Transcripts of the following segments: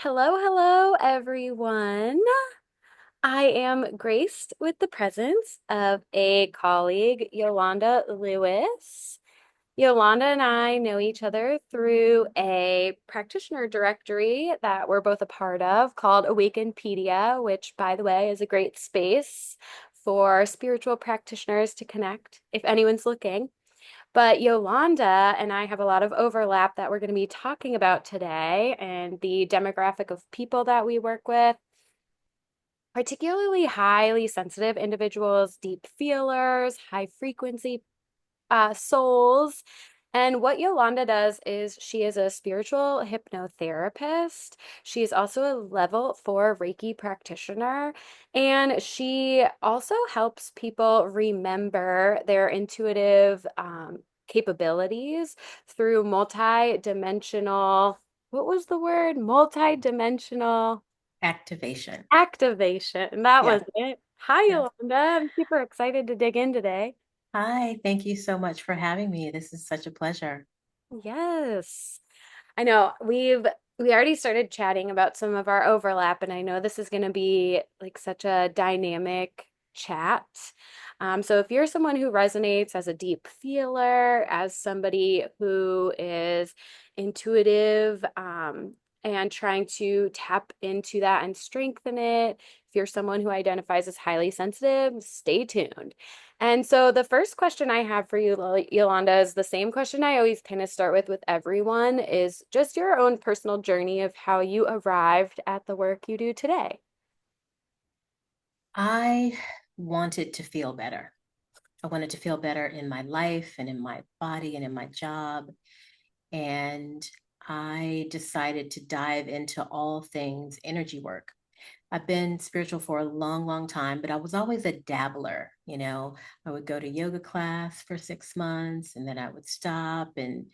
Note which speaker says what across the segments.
Speaker 1: Hello, hello, everyone. I am graced with the presence of a colleague, Yolanda Lewis. Yolanda and I know each other through a practitioner directory that we're both a part of called Awakenpedia, which, by the way, is a great space for spiritual practitioners to connect if anyone's looking. But Yolanda and I have a lot of overlap that we're going to be talking about today, and the demographic of people that we work with, particularly highly sensitive individuals, deep feelers, high frequency souls. And what Yolanda does is she is a spiritual hypnotherapist. She's also a level four Reiki practitioner. And she also helps people remember their intuitive capabilities through multi-dimensional, what was the word? Multi-dimensional
Speaker 2: Activation.
Speaker 1: activation. That was
Speaker 2: Yeah.
Speaker 1: it. Hi,
Speaker 2: Yeah.
Speaker 1: Yolanda. I'm super excited to dig in today.
Speaker 2: Hi, thank you so much for having me. This is such a pleasure.
Speaker 1: Yes. I know we already started chatting about some of our overlap, and I know this is going to be like such a dynamic chat. So if you're someone who resonates as a deep feeler, as somebody who is intuitive, and trying to tap into that and strengthen it, if you're someone who identifies as highly sensitive, stay tuned. And so the first question I have for you, Yolanda, is the same question I always kind of start with everyone is just your own personal journey of how you arrived at the work you do today.
Speaker 2: I wanted to feel better. I wanted to feel better in my life and in my body and in my job. And I decided to dive into all things energy work. I've been spiritual for a long, long time, but I was always a dabbler. I would go to yoga class for 6 months and then I would stop and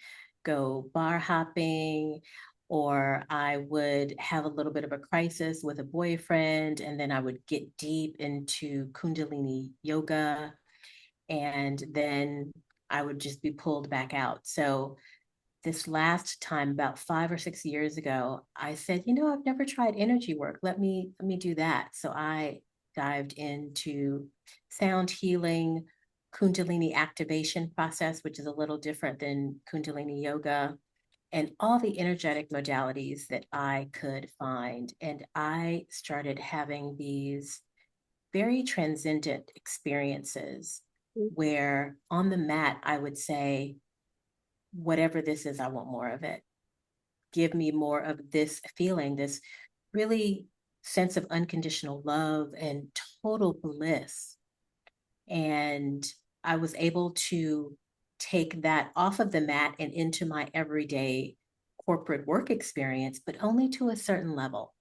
Speaker 2: go bar hopping, or I would have a little bit of a crisis with a boyfriend, and then I would get deep into Kundalini yoga, and then I would just be pulled back out. So this last time, about 5 or 6 years ago, I said, I've never tried energy work. Let me do that. So I dived into sound healing, Kundalini activation process, which is a little different than Kundalini yoga, and all the energetic modalities that I could find. And I started having these very transcendent experiences where on the mat, I would say, whatever this is, I want more of it. Give me more of this feeling, this really sense of unconditional love and total bliss. And I was able to take that off of the mat and into my everyday corporate work experience, but only to a certain level.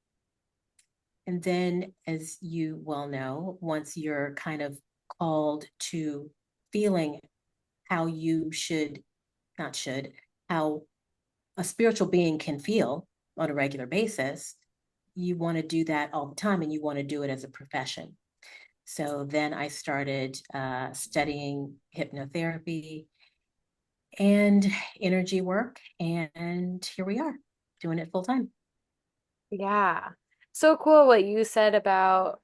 Speaker 2: And then, as you well know, once you're kind of called to feeling how you should, not should, how a spiritual being can feel on a regular basis, you want to do that all the time and you want to do it as a profession. So then I started studying hypnotherapy and energy work, and here we are doing it full time.
Speaker 1: Yeah. So cool what you said about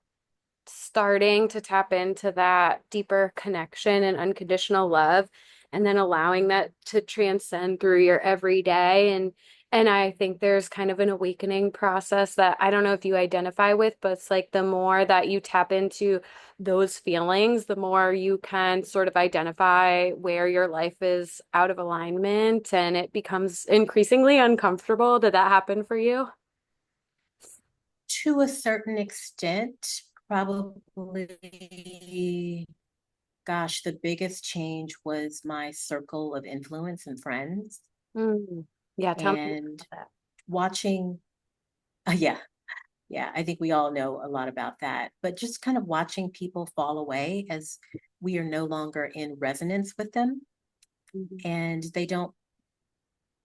Speaker 1: starting to tap into that deeper connection and unconditional love and then allowing that to transcend through your everyday and I think there's kind of an awakening process that I don't know if you identify with, but it's like the more that you tap into those feelings, the more you can sort of identify where your life is out of alignment and it becomes increasingly uncomfortable. Did that happen for you?
Speaker 2: To a certain extent, probably, gosh, the biggest change was my circle of influence and friends,
Speaker 1: Mm. Yeah, tell me
Speaker 2: and
Speaker 1: about that.
Speaker 2: watching, yeah, yeah, I think we all know a lot about that. But just kind of watching people fall away as we are no longer in resonance with them,
Speaker 1: Mhm.
Speaker 2: and they don't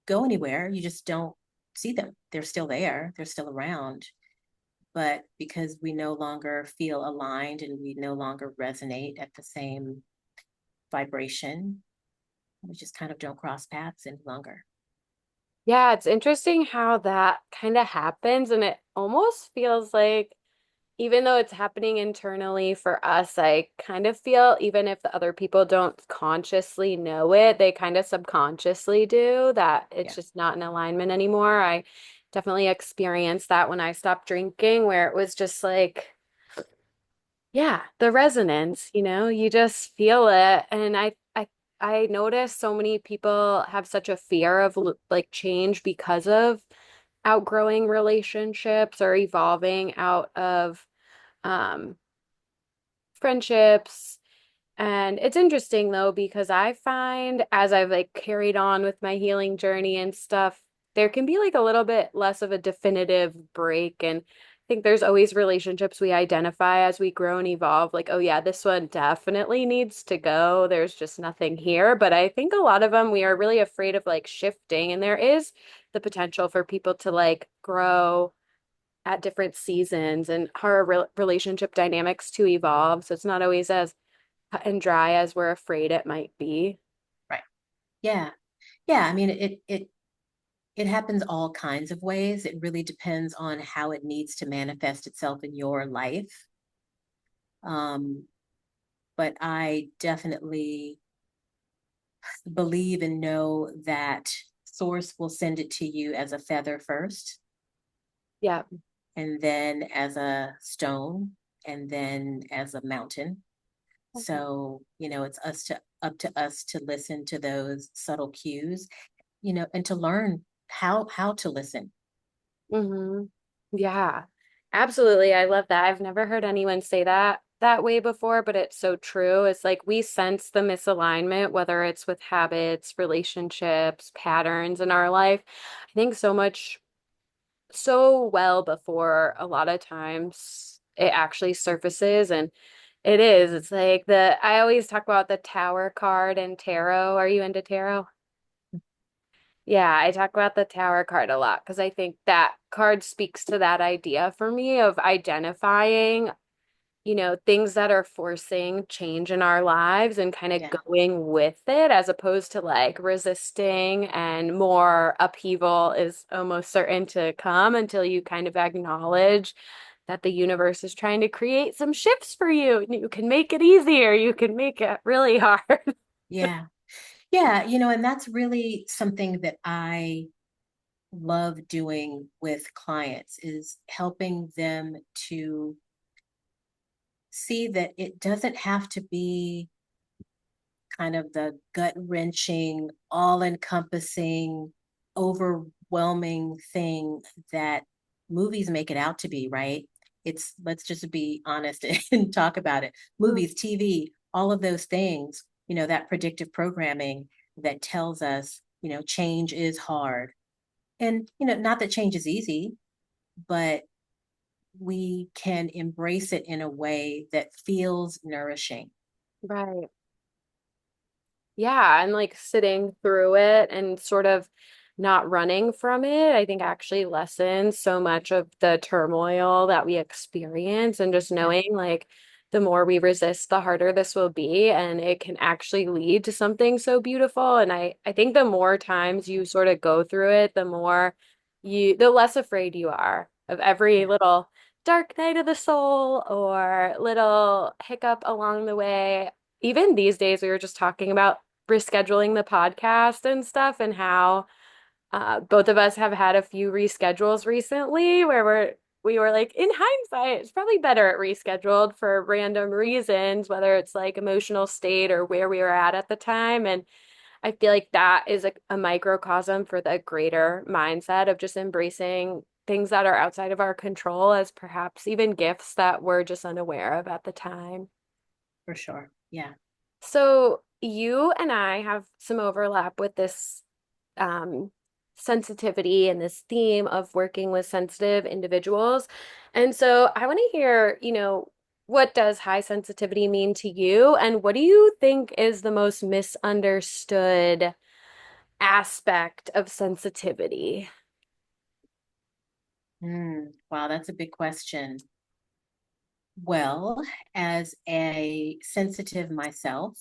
Speaker 2: go anywhere. You just don't see them. They're still there, they're still around. But because we no longer feel aligned and we no longer resonate at the same vibration, we just kind of don't cross paths any longer.
Speaker 1: Yeah, it's interesting how that kind of happens. And it almost feels like, even though it's happening internally for us, I kind of feel even if the other people don't consciously know it, they kind of subconsciously do that it's
Speaker 2: Yeah.
Speaker 1: just not in alignment anymore. I definitely experienced that when I stopped drinking, where it was just like, yeah, the resonance, you just feel it. And I notice so many people have such a fear of like change because of outgrowing relationships or evolving out of um friendships. And it's interesting though, because I find as I've like carried on with my healing journey and stuff, there can be like a little bit less of a definitive break. And I think there's always relationships we identify as we grow and evolve, like, oh yeah, this one definitely needs to go. There's just nothing here. But I think a lot of them we are really afraid of like shifting. And there is the potential for people to like grow at different seasons and our relationship dynamics to evolve. So it's not always as cut and dry as we're afraid it might be.
Speaker 2: Right. Yeah. Yeah. I mean, it happens all kinds of ways. It really depends on how it needs to manifest itself in your life. Um, but I definitely believe and know that source will send it to you as a feather first,
Speaker 1: Yeah.
Speaker 2: and then as a stone, and then as a mountain. So, it's up to us to listen to those subtle cues, and to learn how to listen.
Speaker 1: Hmm. Yeah, absolutely. I love that. I've never heard anyone say that way before, but it's so true. It's like we sense the misalignment, whether it's with habits, relationships, patterns in our life. I think so well before a lot of times it actually surfaces. And it is. It's like I always talk about the tower card and tarot. Are you into tarot? Yeah, I talk about the tower card a lot because I think that card speaks to that idea for me of identifying, things that are forcing change in our lives and kind of
Speaker 2: Yeah.
Speaker 1: going with it as opposed to like resisting, and more upheaval is almost certain to come until you kind of acknowledge that the universe is trying to create some shifts for you. You can make it easier, you can make it really hard.
Speaker 2: Yeah. Yeah. And that's really something that I love doing with clients is helping them to see that it doesn't have to be kind of the gut wrenching, all encompassing, overwhelming thing that movies make it out to be, right? Let's just be honest and talk about it. Movies, TV, all of those things, that predictive programming that tells us, change is hard. And, not that change is easy, but we can embrace it in a way that feels nourishing.
Speaker 1: Right. Yeah, and like sitting through it and sort of not running from it, I think actually lessens so much of the turmoil that we experience, and just
Speaker 2: Yeah.
Speaker 1: knowing like the more we resist, the harder this will be, and it can actually lead to something so beautiful. And I think the more times you sort of go through it, the less afraid you are of every
Speaker 2: Yeah.
Speaker 1: little dark night of the soul or little hiccup along the way. Even these days, we were just talking about rescheduling the podcast and stuff, and how both of us have had a few reschedules recently where we were like, in hindsight, it's probably better at rescheduled for random reasons, whether it's like emotional state or where we were at the time. And I feel like that is a microcosm for the greater mindset of just embracing things that are outside of our control as perhaps even gifts that we're just unaware of at the time.
Speaker 2: For sure. Yeah.
Speaker 1: So you and I have some overlap with this um, sensitivity and this theme of working with sensitive individuals. And so I want to hear, what does high sensitivity mean to you? And what do you think is the most misunderstood aspect of sensitivity?
Speaker 2: Wow, that's a big question. Well, as a sensitive myself,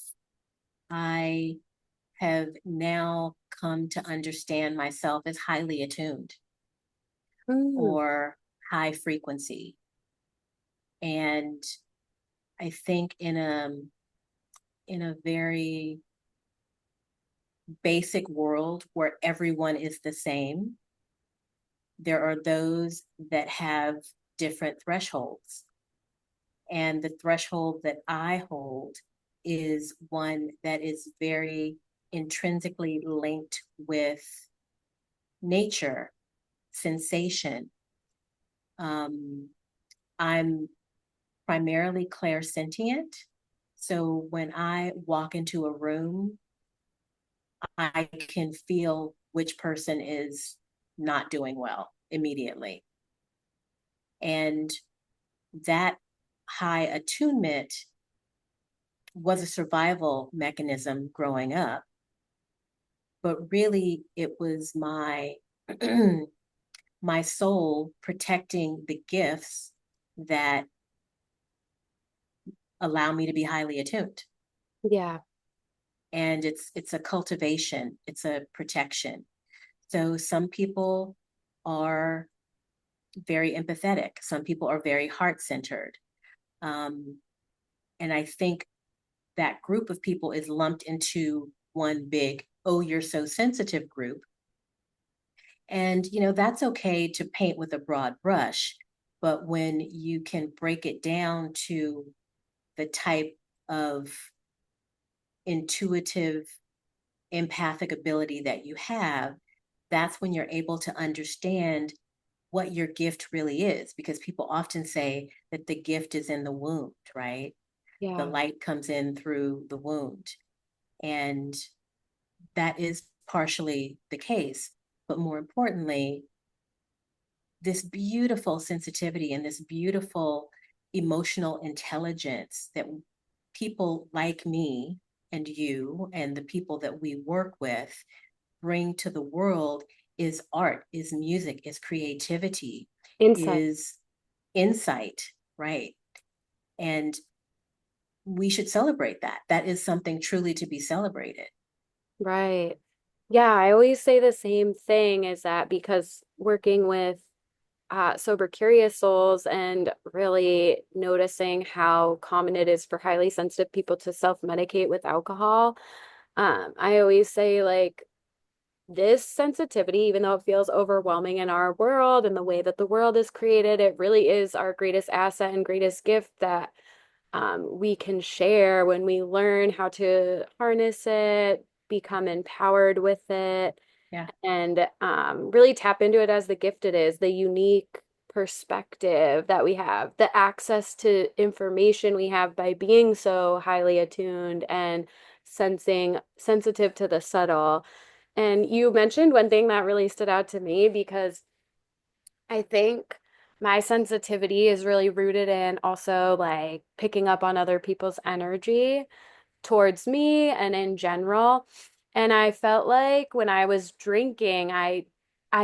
Speaker 2: I have now come to understand myself as highly attuned
Speaker 1: Mm,
Speaker 2: or high frequency. And I think in a very basic world where everyone is the same, there are those that have different thresholds. And the threshold that I hold is one that is very intrinsically linked with nature, sensation. Um, I'm primarily clairsentient. So when I walk into a room, I can feel which person is not doing well immediately. And that high attunement was a survival mechanism growing up, but really it was my my soul protecting the gifts that allow me to be highly attuned.
Speaker 1: yeah,
Speaker 2: And it's a cultivation, it's a protection. So some people are very empathetic, some people are very heart-centered. Um, and I think that group of people is lumped into one big, oh, you're so sensitive group. And, you know, that's okay to paint with a broad brush. But when you can break it down to the type of intuitive, empathic ability that you have, that's when you're able to understand what your gift really is. Because people often say that the gift is in the wound, right? The
Speaker 1: yeah.
Speaker 2: light comes in through the wound. And that is partially the case. But more importantly, this beautiful sensitivity and this beautiful emotional intelligence that people like me and you and the people that we work with bring to the world is art, is music, is creativity,
Speaker 1: Insight.
Speaker 2: is insight, right? And we should celebrate that. That is something truly to be celebrated.
Speaker 1: Right. Yeah, I always say the same thing is that because working with sober, curious souls and really noticing how common it is for highly sensitive people to self-medicate with alcohol, I always say, like, this sensitivity, even though it feels overwhelming in our world and the way that the world is created, it really is our greatest asset and greatest gift that we can share when we learn how to harness it, become empowered with it,
Speaker 2: Yeah.
Speaker 1: and really tap into it as the gift it is, the unique perspective that we have, the access to information we have by being so highly attuned and sensing sensitive to the subtle. And you mentioned one thing that really stood out to me because I think my sensitivity is really rooted in also like picking up on other people's energy towards me and in general. And I felt like when I was drinking, I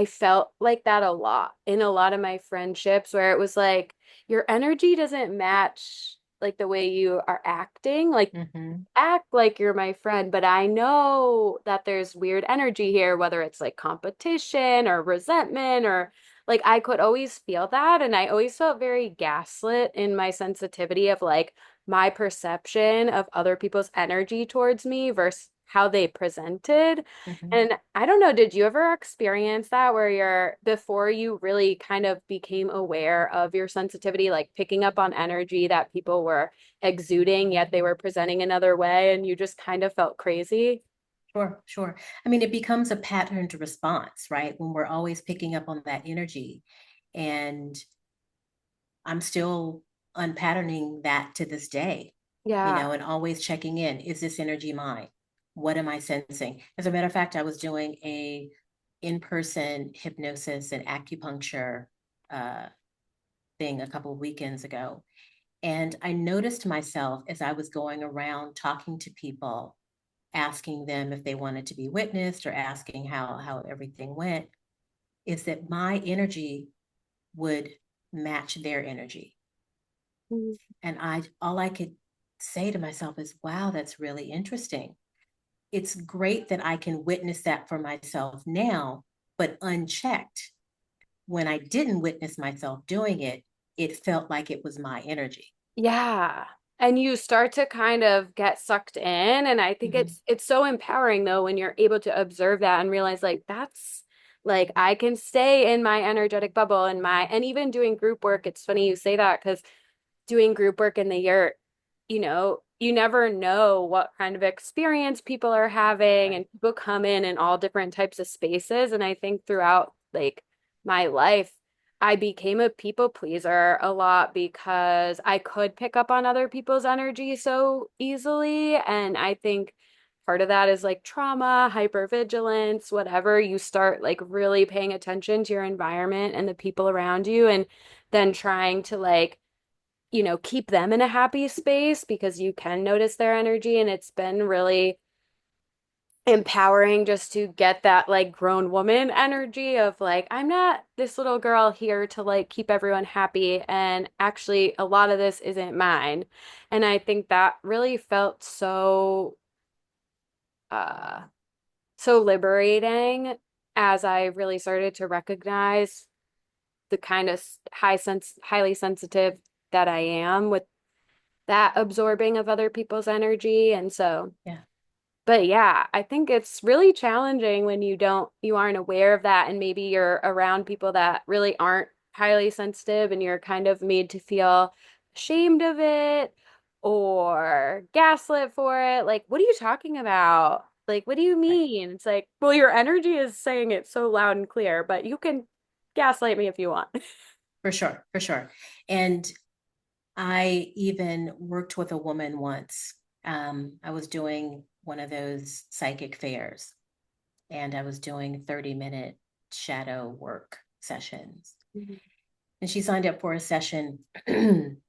Speaker 1: felt like that a lot in a lot of my friendships where it was like your energy doesn't match like the way you are acting. Like
Speaker 2: Mm-hmm.
Speaker 1: act like you're my friend, but I know that there's weird energy here, whether it's like competition or resentment or like I could always feel that. And I always felt very gaslit in my sensitivity of like my perception of other people's energy towards me versus how they presented.
Speaker 2: Mm-hmm.
Speaker 1: And I don't know, did you ever experience that where you're before you really kind of became aware of your sensitivity, like picking up on energy that people were exuding, yet they were presenting another way, and you just kind of felt crazy?
Speaker 2: Sure, sure. I mean, it becomes a patterned response, right? When we're always picking up on that energy. And I'm still unpatterning that to this day, you
Speaker 1: Yeah.
Speaker 2: know, and always checking in. Is this energy mine? What am I sensing? As a matter of fact, I was doing a in-person hypnosis and acupuncture uh, thing a couple of weekends ago. And I noticed myself as I was going around talking to people, asking them if they wanted to be witnessed or asking how everything went, is that my energy would match their energy.
Speaker 1: Mhm.
Speaker 2: And I all I could say to myself is, wow, that's really interesting. it's great that I can witness that for myself now, but unchecked, when I didn't witness myself doing it, it felt like it was my energy.
Speaker 1: Yeah. And you start to kind of get sucked in. And I think
Speaker 2: Mm-hmm.
Speaker 1: it's so empowering though when you're able to observe that and realize like that's like I can stay in my energetic bubble and my and even doing group work, it's funny you say that because doing group work in the year, you never know what kind of experience people are having,
Speaker 2: Right.
Speaker 1: and people come in all different types of spaces. And I think throughout like my life, I became a people pleaser a lot because I could pick up on other people's energy so easily. And I think part of that is like trauma, hypervigilance, whatever. You start like really paying attention to your environment and the people around you, and then trying to like keep them in a happy space because you can notice their energy. And it's been really empowering just to get that like grown woman energy of like, I'm not this little girl here to like keep everyone happy. And actually, a lot of this isn't mine. And I think that really felt uh, so liberating as I really started to recognize the kind of highly sensitive that I am with that absorbing of other people's energy. And so,
Speaker 2: Yeah.
Speaker 1: but yeah, I think it's really challenging when you aren't aware of that. And maybe you're around people that really aren't highly sensitive and you're kind of made to feel ashamed of it or gaslit for it. Like, what are you talking about? Like, what do you
Speaker 2: Right.
Speaker 1: mean? It's like, well, your energy is saying it so loud and clear, but you can gaslight me if you want.
Speaker 2: For sure. For sure. And I even worked with a woman once. I was doing one of those psychic fairs, and I was doing 30-minute shadow work sessions.
Speaker 1: Mhm.
Speaker 2: And she signed up for a session and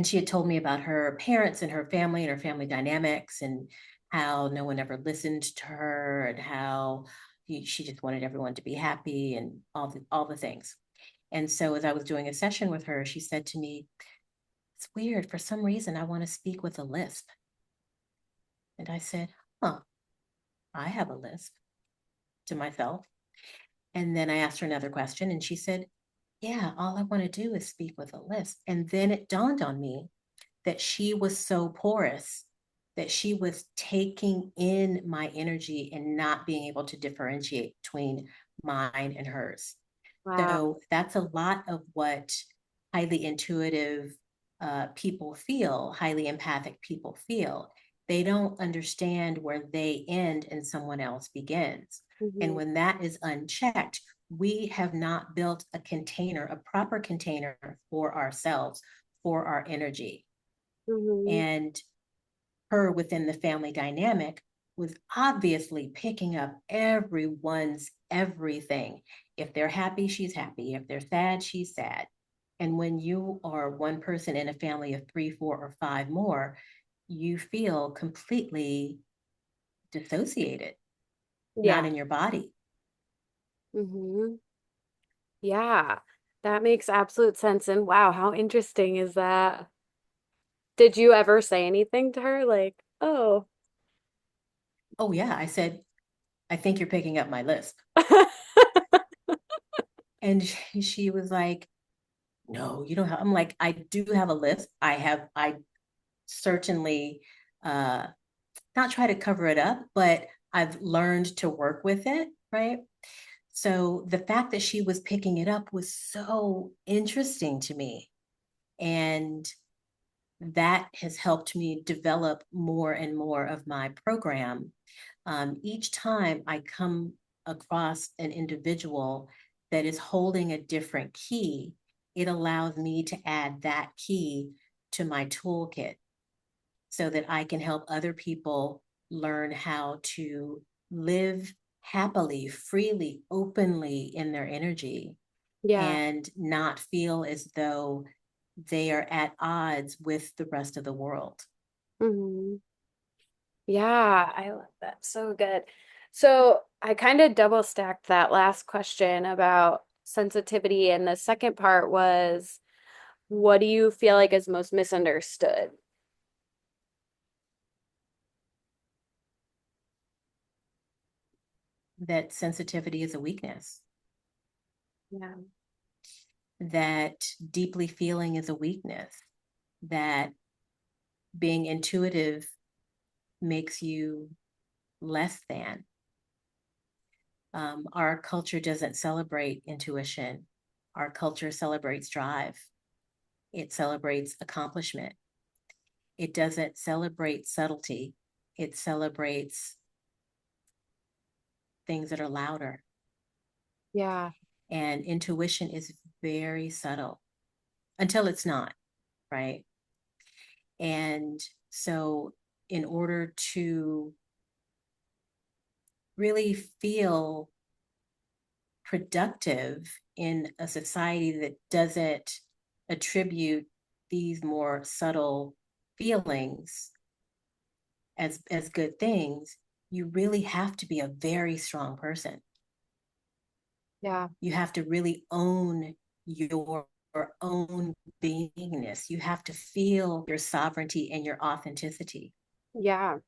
Speaker 2: she had told me about her parents and her family and her family dynamics and how no one ever listened to her and how she just wanted everyone to be happy and all the things. And so as I was doing a session with her, she said to me, "It's weird. For some reason, I want to speak with a lisp." And I said, "Huh, I have a lisp," to myself. And then I asked her another question and she said, "Yeah, all I want to do is speak with a lisp." And then it dawned on me that she was so porous that she was taking in my energy and not being able to differentiate between mine and hers.
Speaker 1: Wow.
Speaker 2: So that's a lot of what highly intuitive people feel, highly empathic people feel. They don't understand where they end and someone else begins. And
Speaker 1: Hmm.
Speaker 2: when that is unchecked, we have not built a container, a proper container for ourselves, for our energy.
Speaker 1: Hmm.
Speaker 2: And her within the family dynamic was obviously picking up everyone's everything. If they're happy, she's happy. If they're sad, she's sad. And when you are one person in a family of three, four, or five more, you feel completely dissociated, not
Speaker 1: Yeah.
Speaker 2: in your body.
Speaker 1: Hmm. Yeah, that makes absolute sense. And wow, how interesting is that? Did you ever say anything to her? Like, oh.
Speaker 2: Oh, yeah. I said, "I think you're picking up my lisp." And she was like, "No, you don't have." I'm like, "I do have a lisp. I certainly uh, not try to cover it up, but I've learned to work with it, right?" So the fact that she was picking it up was so interesting to me. And that has helped me develop more and more of my program. Each time I come across an individual that is holding a different key, it allows me to add that key to my toolkit so that I can help other people learn how to live happily, freely, openly in their energy
Speaker 1: Yeah.
Speaker 2: and not feel as though they are at odds with the rest of the world.
Speaker 1: Hmm. Yeah, I love that. So good. So I kind of double stacked that last question about sensitivity, and the second part was, what do you feel like is most misunderstood?
Speaker 2: that sensitivity is a weakness,
Speaker 1: Yeah.
Speaker 2: that deeply feeling is a weakness, that being intuitive makes you less than. Our culture doesn't celebrate intuition. Our culture celebrates drive. It celebrates accomplishment. It doesn't celebrate subtlety. It celebrates things that are louder.
Speaker 1: Yeah.
Speaker 2: And intuition is very subtle until it's not, right? And so, in order to really feel productive in a society that doesn't attribute these more subtle feelings as good things, you really have to be a very strong person.
Speaker 1: Yeah.
Speaker 2: You have to really own your own beingness. You have to feel your sovereignty and your authenticity.
Speaker 1: Yeah.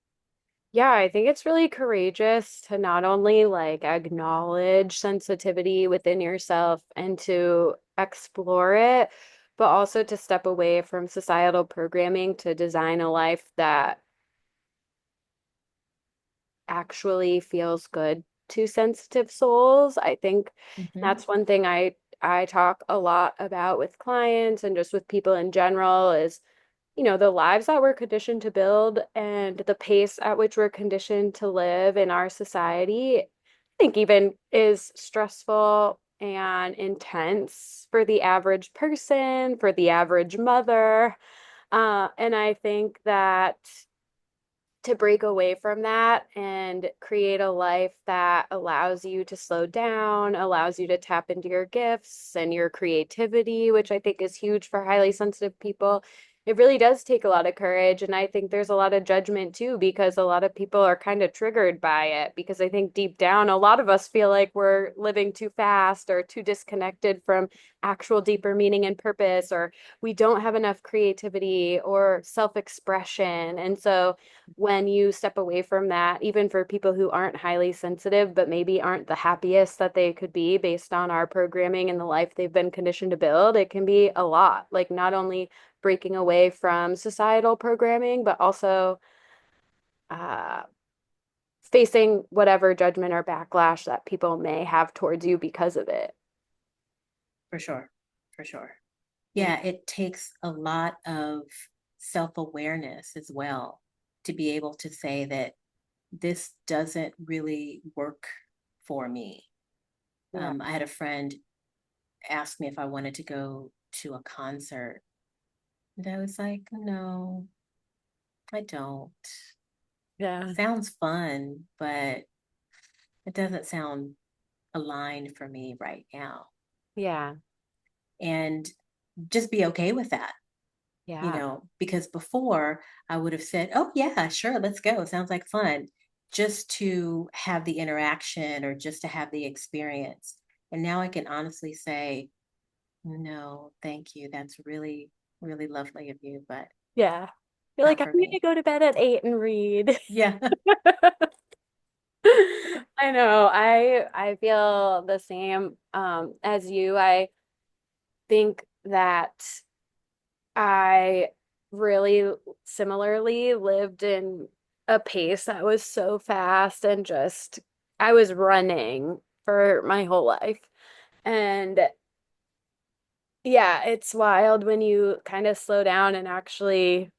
Speaker 1: Yeah, I think it's really courageous to not only like acknowledge sensitivity within yourself and to explore it, but also to step away from societal programming to design a life that actually feels good to sensitive souls. I think
Speaker 2: Mm-hmm.
Speaker 1: that's one thing I talk a lot about with clients and just with people in general is the lives that we're conditioned to build and the pace at which we're conditioned to live in our society, I think even is stressful and intense for the average person, for the average mother. And I think that to break away from that and create a life that allows you to slow down, allows you to tap into your gifts and your creativity, which I think is huge for highly sensitive people. It really does take a lot of courage. And I think there's a lot of judgment too, because a lot of people are kind of triggered by it. Because I think deep down, a lot of us feel like we're living too fast or too disconnected from actual deeper meaning and purpose, or we don't have enough creativity or self-expression. And so, when you step away from that, even for people who aren't highly sensitive, but maybe aren't the happiest that they could be based on our programming and the life they've been conditioned to build, it can be a lot. Like not only breaking away from societal programming, but also uh, facing whatever judgment or backlash that people may have towards you because of it.
Speaker 2: For sure. For sure.
Speaker 1: Yeah.
Speaker 2: Yeah, it takes a lot of self-awareness as well to be able to say that this doesn't really work for me.
Speaker 1: Yeah.
Speaker 2: I had a friend ask me if I wanted to go to a concert. And I was like, no, I don't.
Speaker 1: Yeah.
Speaker 2: Sounds fun, but it doesn't sound aligned for me right now.
Speaker 1: Yeah.
Speaker 2: And just be okay with that,
Speaker 1: Yeah.
Speaker 2: because before I would have said, oh, yeah, sure, let's go. Sounds like fun, just to have the interaction or just to have the experience. And now I can honestly say, no, thank you. That's really, really lovely of you, but
Speaker 1: Yeah. You're like,
Speaker 2: not
Speaker 1: I'm
Speaker 2: for
Speaker 1: going to
Speaker 2: me.
Speaker 1: go to bed at 8 and read.
Speaker 2: Yeah,
Speaker 1: I know. I feel the same as you. I think that I really similarly lived in a pace that was so fast and just I was running for my whole life. And yeah, it's wild when you kind of slow down and actually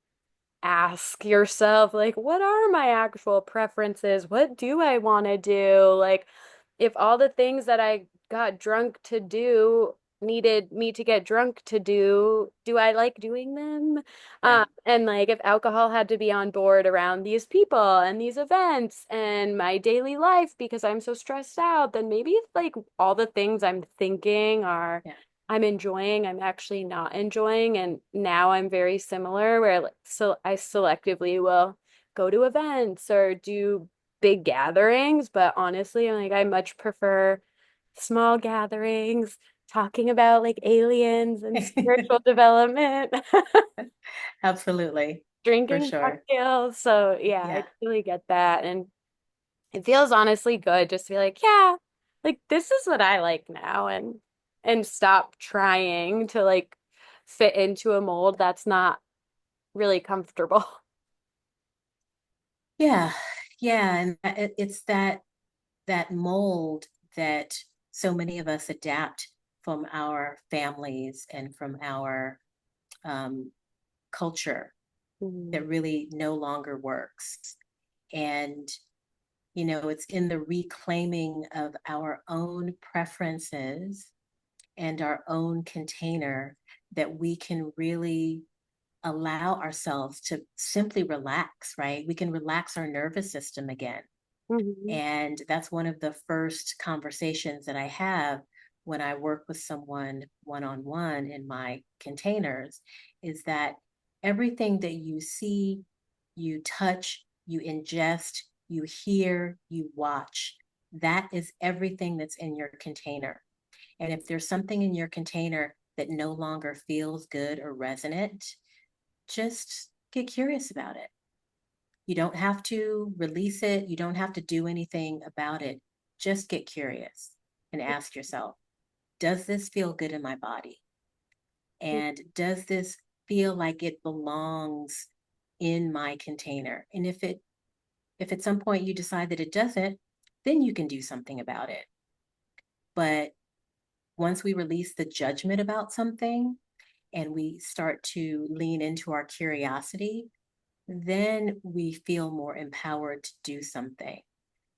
Speaker 1: ask yourself, like, what are my actual preferences? What do I want to do? Like, if all the things that I got drunk to do needed me to get drunk to do I like doing them?
Speaker 2: yeah,
Speaker 1: And like, if alcohol had to be on board around these people and these events and my daily life because I'm so stressed out, then maybe like all the things I'm thinking are
Speaker 2: yeah.
Speaker 1: I'm enjoying, I'm actually not enjoying. And now I'm very similar where like, so I selectively will go to events or do big gatherings, but honestly, I'm like I much prefer small gatherings, talking about like aliens and spiritual development,
Speaker 2: Absolutely, for
Speaker 1: drinking
Speaker 2: sure.
Speaker 1: cocktails. So yeah, I
Speaker 2: Yeah.
Speaker 1: totally get that. And it feels honestly good just to be like, yeah, like this is what I like now, and stop trying to like fit into a mold that's not really comfortable.
Speaker 2: Yeah, yeah, and it's that mold that so many of us adapt from our families and from our um, culture
Speaker 1: Mhm.
Speaker 2: that really no longer works. And, it's in the reclaiming of our own preferences and our own container that we can really allow ourselves to simply relax, right? We can relax our nervous system again.
Speaker 1: Mhm.
Speaker 2: And that's one of the first conversations that I have when I work with someone one on one in my containers is that everything that you see, you touch, you ingest, you hear, you watch, that is everything that's in your container. And if there's something in your container that no longer feels good or resonant, just get curious about it. You don't have to release it. You don't have to do anything about it. Just get curious and ask yourself, does this feel good in my body? And does this feel like it belongs in my container? And if at some point you decide that it doesn't, then you can do something about it. But once we release the judgment about something and we start to lean into our curiosity, then we feel more empowered to do something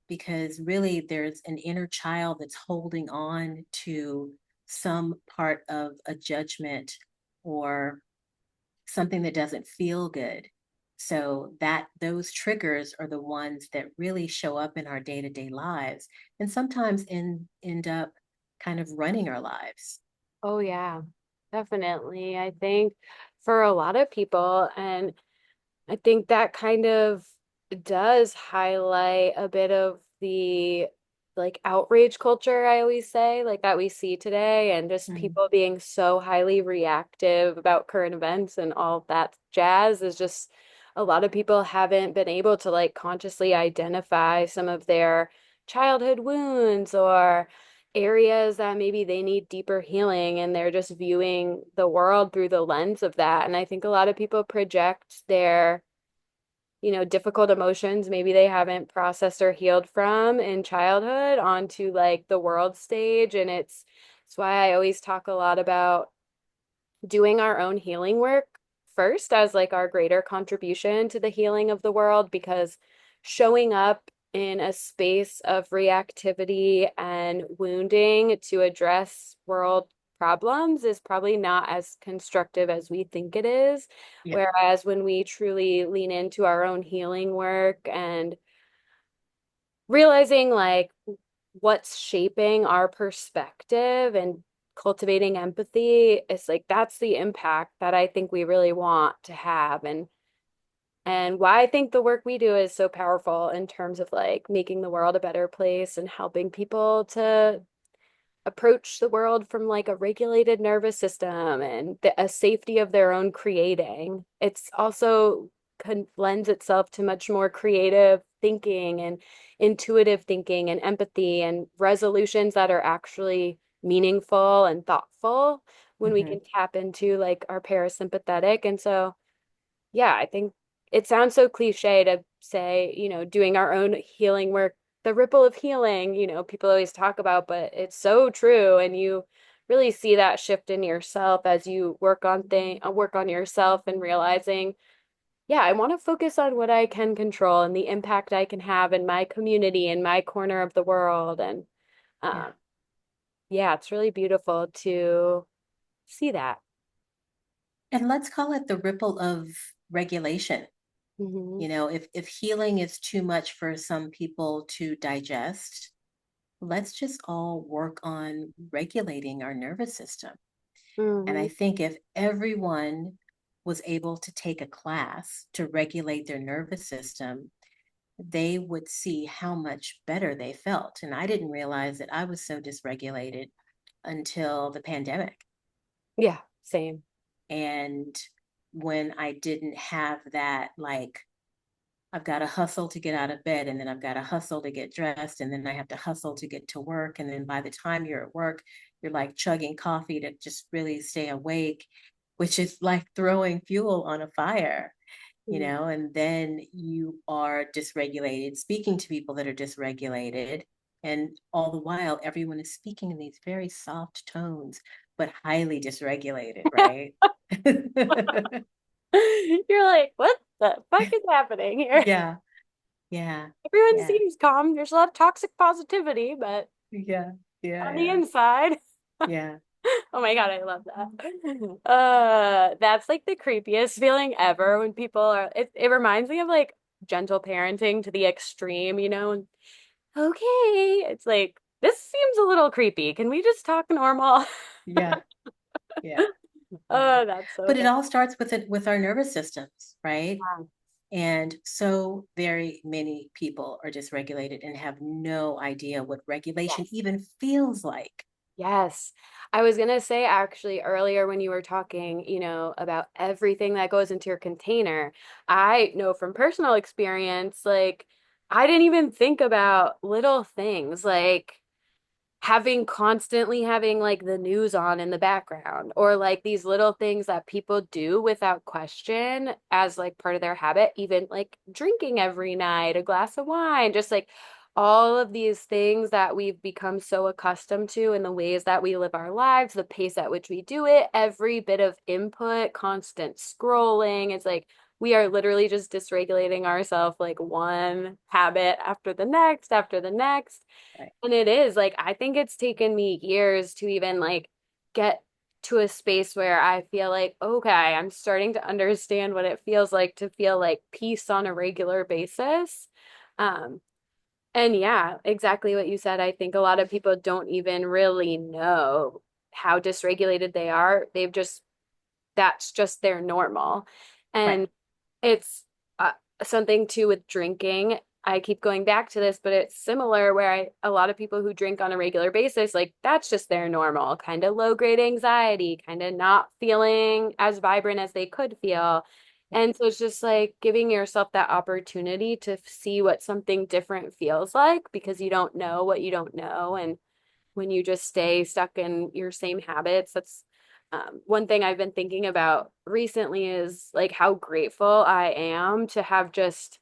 Speaker 2: because really there's an inner child that's holding on to some part of a judgment or something that doesn't feel good. So that those triggers are the ones that really show up in our day-to-day lives and sometimes end up kind of running our lives.
Speaker 1: Oh yeah, definitely. I think for a lot of people, and I think that kind of does highlight a bit of the like outrage culture, I always say, like that we see today, and just
Speaker 2: Mm,
Speaker 1: people being so highly reactive about current events and all that jazz is just a lot of people haven't been able to like consciously identify some of their childhood wounds or areas that maybe they need deeper healing, and they're just viewing the world through the lens of that. And I think a lot of people project their difficult emotions maybe they haven't processed or healed from in childhood onto like the world stage. And it's why I always talk a lot about doing our own healing work first as like our greater contribution to the healing of the world, because showing up in a space of reactivity and wounding to address world problems is probably not as constructive as we think it is.
Speaker 2: yep.
Speaker 1: Whereas when we truly lean into our own healing work and realizing like what's shaping our perspective and cultivating empathy, is like that's the impact that I think we really want to have. And why I think the work we do is so powerful in terms of like making the world a better place and helping people to approach the world from like a regulated nervous system and a safety of their own creating. It's also lends itself to much more creative thinking and intuitive thinking and empathy and resolutions that are actually meaningful and thoughtful when we can
Speaker 2: Mm-hmm.
Speaker 1: tap into like our parasympathetic. And so yeah, I think it sounds so cliche to say, doing our own healing work, the ripple of healing, people always talk about, but it's so true. And you really see that shift in yourself as you work on yourself and realizing, yeah, I want to focus on what I can control and the impact I can have in my community, in my corner of the world. And
Speaker 2: Yeah.
Speaker 1: um, yeah, it's really beautiful to see that.
Speaker 2: And let's call it the ripple of regulation.
Speaker 1: Hmm.
Speaker 2: If healing is too much for some people to digest, let's just all work on regulating our nervous system. And I
Speaker 1: Hmm.
Speaker 2: think if everyone was able to take a class to regulate their nervous system, they would see how much better they felt. And I didn't realize that I was so dysregulated until the pandemic.
Speaker 1: Yeah, same.
Speaker 2: And when I didn't have that, like, I've got to hustle to get out of bed, and then I've got to hustle to get dressed, and then I have to hustle to get to work. And then by the time you're at work, you're like chugging coffee to just really stay awake, which is like throwing fuel on a fire,
Speaker 1: Mm.
Speaker 2: and then you are dysregulated, speaking to people that are dysregulated. And all the while, everyone is speaking in these very soft tones, but highly dysregulated, right?
Speaker 1: You're like, what the fuck is happening here?
Speaker 2: Yeah, yeah,
Speaker 1: Everyone
Speaker 2: yeah,
Speaker 1: seems calm. There's a lot of toxic positivity, but
Speaker 2: yeah, yeah,
Speaker 1: on the
Speaker 2: yeah,
Speaker 1: inside,
Speaker 2: yeah,
Speaker 1: oh my God, I love that. That's like the creepiest feeling ever when people are, it reminds me of like gentle parenting to the extreme, and okay, it's like, this seems a little creepy. Can we just talk normal?
Speaker 2: yeah, yeah, yeah.
Speaker 1: Oh, that's so
Speaker 2: But it
Speaker 1: good.
Speaker 2: all starts with our nervous systems, right? And so very many people are dysregulated and have no idea what regulation
Speaker 1: Yes.
Speaker 2: even feels like.
Speaker 1: Yes. I was gonna say actually earlier when you were talking, about everything that goes into your container, I know from personal experience, like I didn't even think about little things like constantly having like the news on in the background or like these little things that people do without question as like part of their habit, even like drinking every night, a glass of wine, just like all of these things that we've become so accustomed to in the ways that we live our lives, the pace at which we do it, every bit of input, constant scrolling. It's like we are literally just dysregulating ourselves like one habit after the next.
Speaker 2: Right.
Speaker 1: And it is like, I think it's taken me years to even like get to a space where I feel like, okay, I'm starting to understand what it feels like to feel like peace on a regular basis. Um, and yeah, exactly what you said. I think a lot of people don't even really know how dysregulated they are. That's just their normal.
Speaker 2: Right.
Speaker 1: And it's uh, something too with drinking. I keep going back to this, but it's similar where a lot of people who drink on a regular basis, like that's just their normal, kind of low grade anxiety, kind of not feeling as vibrant as they could feel.
Speaker 2: Yeah.
Speaker 1: And so it's just like giving yourself that opportunity to see what something different feels like because you don't know what you don't know. And when you just stay stuck in your same habits, that's one thing I've been thinking about recently is like how grateful I am to have just,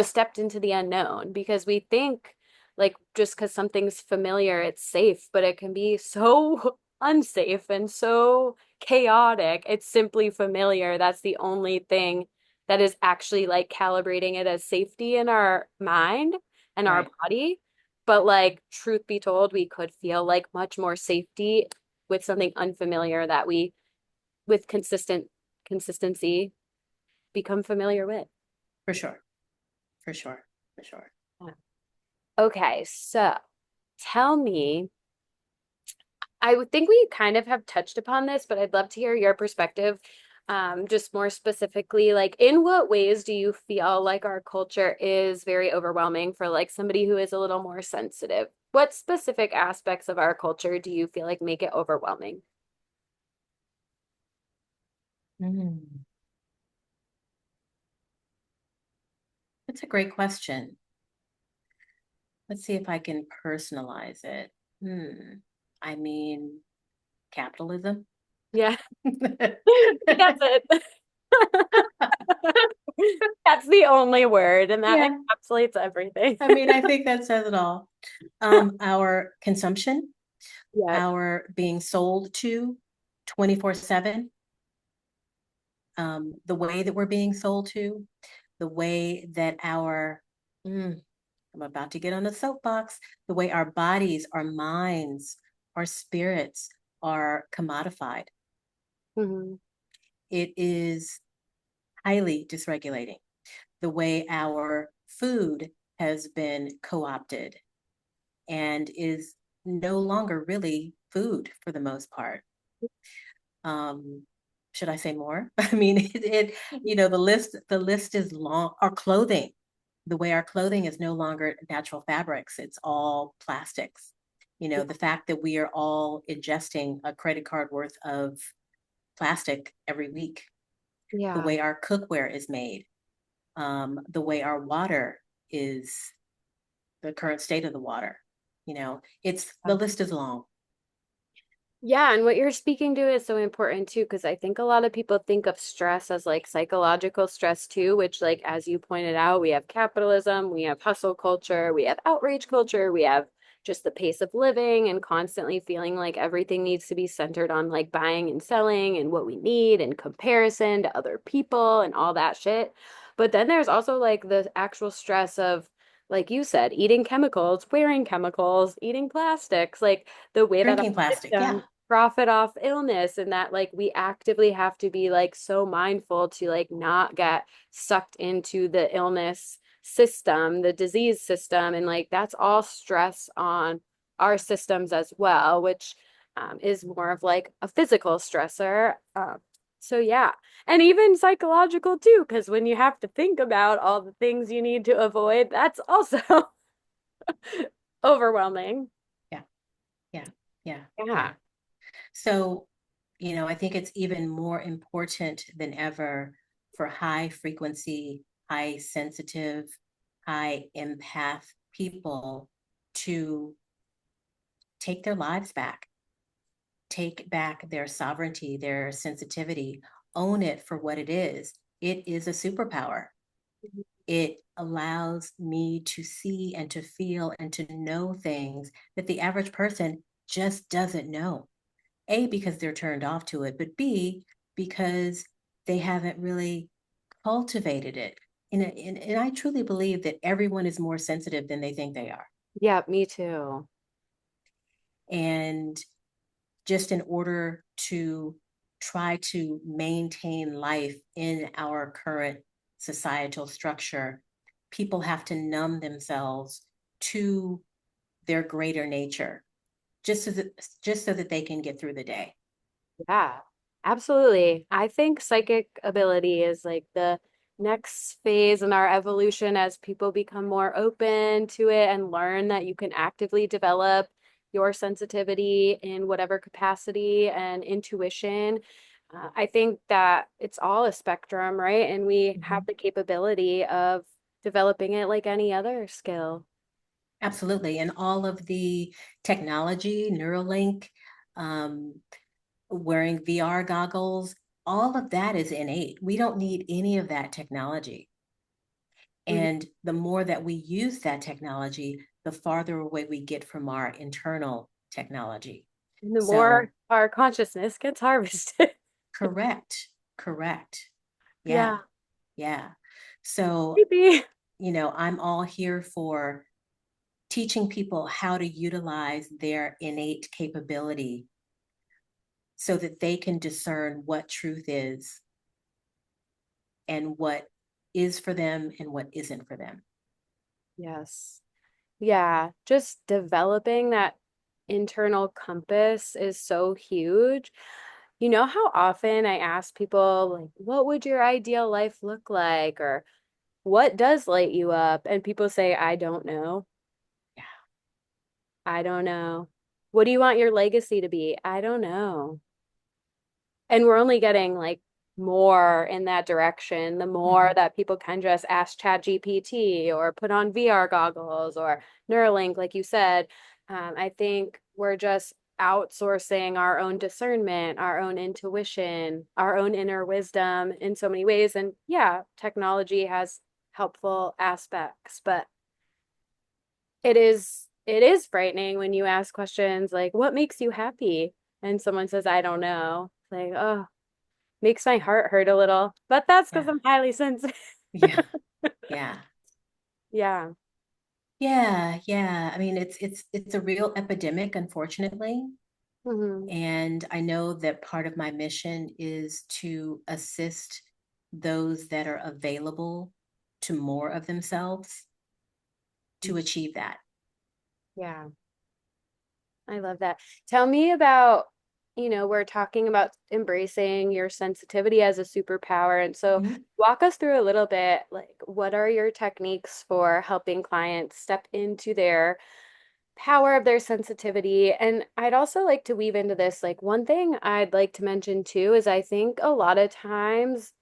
Speaker 1: stepped into the unknown because we think like just because something's familiar, it's safe, but it can be so unsafe and so chaotic. It's simply familiar. That's the only thing that is actually like calibrating it as safety in our mind and our
Speaker 2: Right.
Speaker 1: body. But like, truth be told, we could feel like much more safety with something unfamiliar that we, with consistency, become familiar with.
Speaker 2: For sure. For sure. For sure.
Speaker 1: Yeah. Okay, so tell me, I would think we kind of have touched upon this, but I'd love to hear your perspective. Just more specifically, like in what ways do you feel like our culture is very overwhelming for like somebody who is a little more sensitive? What specific aspects of our culture do you feel like make it overwhelming?
Speaker 2: Mm. That's a great question. Let's see if I can personalize it. Hmm. I mean, capitalism.
Speaker 1: Yeah, that's it. That's the only word, and that
Speaker 2: Yeah.
Speaker 1: encapsulates everything.
Speaker 2: I mean, I think that says it all. Our consumption,
Speaker 1: Yeah.
Speaker 2: our being sold to 24/7, the way that we're being sold to, the way that I'm about to get on the soapbox, the way our bodies, our minds, our spirits are commodified.
Speaker 1: Hmm.
Speaker 2: It is highly dysregulating. The way our food has been co opted and is no longer really food for the most part. Um, should I say more? I mean, the list is long. Our clothing, the way our clothing is no longer natural fabrics, it's all plastics. The fact that we are all ingesting a credit card worth of plastic every week, the
Speaker 1: Yeah.
Speaker 2: way our cookware is made. the way our water is, the current state of the water. It's the list is long.
Speaker 1: Yeah, and what you're speaking to is so important too, because I think a lot of people think of stress as like psychological stress too, which, like, as you pointed out, we have capitalism, we have hustle culture, we have outrage culture, we have just the pace of living and constantly feeling like everything needs to be centered on like buying and selling and what we need and comparison to other people and all that shit. But then there's also like the actual stress of, like you said, eating chemicals, wearing chemicals, eating plastics, like the way that our
Speaker 2: Drinking plastic,
Speaker 1: system
Speaker 2: yeah.
Speaker 1: profit off illness, and that like we actively have to be like so mindful to like not get sucked into the illness system, the disease system, and like that's all stress on our systems as well, which is more of like a physical stressor. So yeah, and even psychological too, because when you have to think about all the things you need to avoid, that's also overwhelming.
Speaker 2: Yeah, yeah, yeah,
Speaker 1: Yeah.
Speaker 2: yeah. So, I think it's even more important than ever for high frequency, high sensitive, high empath people to take their lives back, take back their sovereignty, their sensitivity, own it for what it is. It is a superpower. It allows me to see and to feel and to know things that the average person just doesn't know. A, because they're turned off to it, but B, because they haven't really cultivated it. And I truly believe that everyone is more sensitive than they think they are.
Speaker 1: Yeah, me too.
Speaker 2: And just in order to try to maintain life in our current societal structure, people have to numb themselves to their greater nature just so that they can get through the day.
Speaker 1: Yeah, absolutely. I think psychic ability is like the next phase in our evolution as people become more open to it and learn that you can actively develop your sensitivity in whatever capacity and intuition. I think that it's all a spectrum, right? And we have
Speaker 2: Mhm.
Speaker 1: the capability of developing it like any other skill.
Speaker 2: Absolutely. And all of the technology, Neuralink, um, wearing VR goggles, all of that is innate. We don't need any of that technology.
Speaker 1: Mhm.
Speaker 2: And the more that we use that technology, the farther away we get from our internal technology.
Speaker 1: And the more
Speaker 2: So,
Speaker 1: our consciousness gets harvested.
Speaker 2: correct, correct. Yeah,
Speaker 1: Yeah,
Speaker 2: yeah. So,
Speaker 1: maybe.
Speaker 2: I'm all here for teaching people how to utilize their innate capability so that they can discern what truth is and what is for them and what isn't for them.
Speaker 1: Yes. Yeah, just developing that internal compass is so huge. You know how often I ask people, like, what would your ideal life look like? Or what does light you up? And people say, I don't know.
Speaker 2: Yeah.
Speaker 1: I don't know. What do you want your legacy to be? I don't know. And we're only getting like more in that direction, the more
Speaker 2: Mm-hmm.
Speaker 1: that people can just ask ChatGPT or put on VR goggles or Neuralink, like you said. I think we're just outsourcing our own discernment, our own intuition, our own inner wisdom in so many ways. And yeah, technology has helpful aspects, but it is frightening when you ask questions like, what makes you happy? And someone says, I don't know. Like, oh, makes my heart hurt a little, but that's because
Speaker 2: Yeah.
Speaker 1: I'm highly sensitive.
Speaker 2: Yeah. Yeah.
Speaker 1: Yeah.
Speaker 2: Yeah. Yeah. I mean, it's a real epidemic, unfortunately.
Speaker 1: Hmm.
Speaker 2: And I know that part of my mission is to assist those that are available to more of themselves to achieve that.
Speaker 1: Yeah. I love that. Tell me about, we're talking about embracing your sensitivity as a superpower. And so
Speaker 2: Mhm.
Speaker 1: walk us through a little bit, like, what are your techniques for helping clients step into their power of their sensitivity? And I'd also like to weave into this, like, one thing I'd like to mention too is I think a lot of times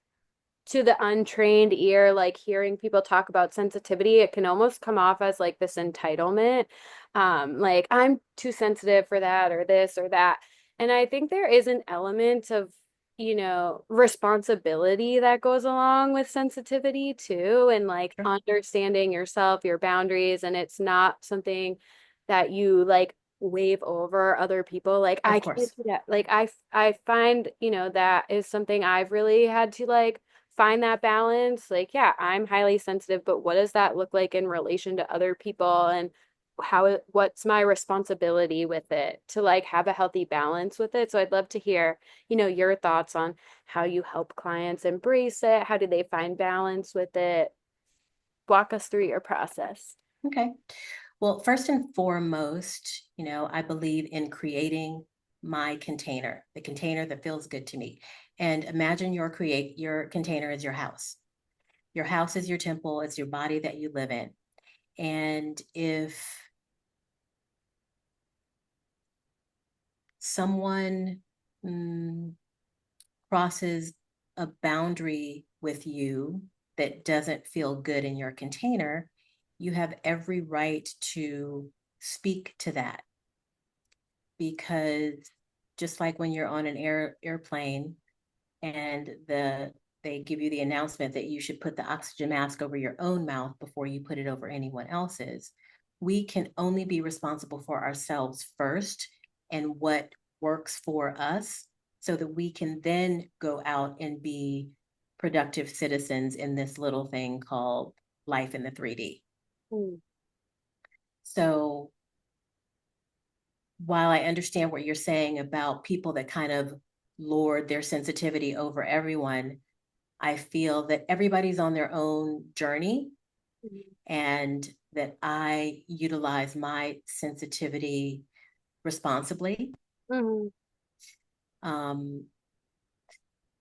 Speaker 1: to the untrained ear, like hearing people talk about sensitivity, it can almost come off as like this entitlement. Like I'm too sensitive for that or this or that. And I think there is an element of, responsibility that goes along with sensitivity too, and like
Speaker 2: Sure.
Speaker 1: understanding yourself, your boundaries, and it's not something that you like wave over other people. Like I
Speaker 2: Of
Speaker 1: can't
Speaker 2: course.
Speaker 1: do that. Like I find, that is something I've really had to like find that balance. Like, yeah, I'm highly sensitive, but what does that look like in relation to other people? And what's my responsibility with it to like have a healthy balance with it? So I'd love to hear, your thoughts on how you help clients embrace it. How do they find balance with it? Walk us through your process.
Speaker 2: Okay. Well, first and foremost, I believe in creating my container, the container that feels good to me. And imagine your container is your house. Your house is your temple, it's your body that you live in. And if someone mm, crosses a boundary with you that doesn't feel good in your container, you have every right to speak to that, because just like when you're on an airplane and they give you the announcement that you should put the oxygen mask over your own mouth before you put it over anyone else's, we can only be responsible for ourselves first and what works for us, so that we can then go out and be productive citizens in this little thing called life in the 3D.
Speaker 1: Mm.
Speaker 2: So while I understand what you're saying about people that kind of lord their sensitivity over everyone, I feel that everybody's on their own journey, and that I utilize my sensitivity responsibly.
Speaker 1: Mhm.
Speaker 2: Um,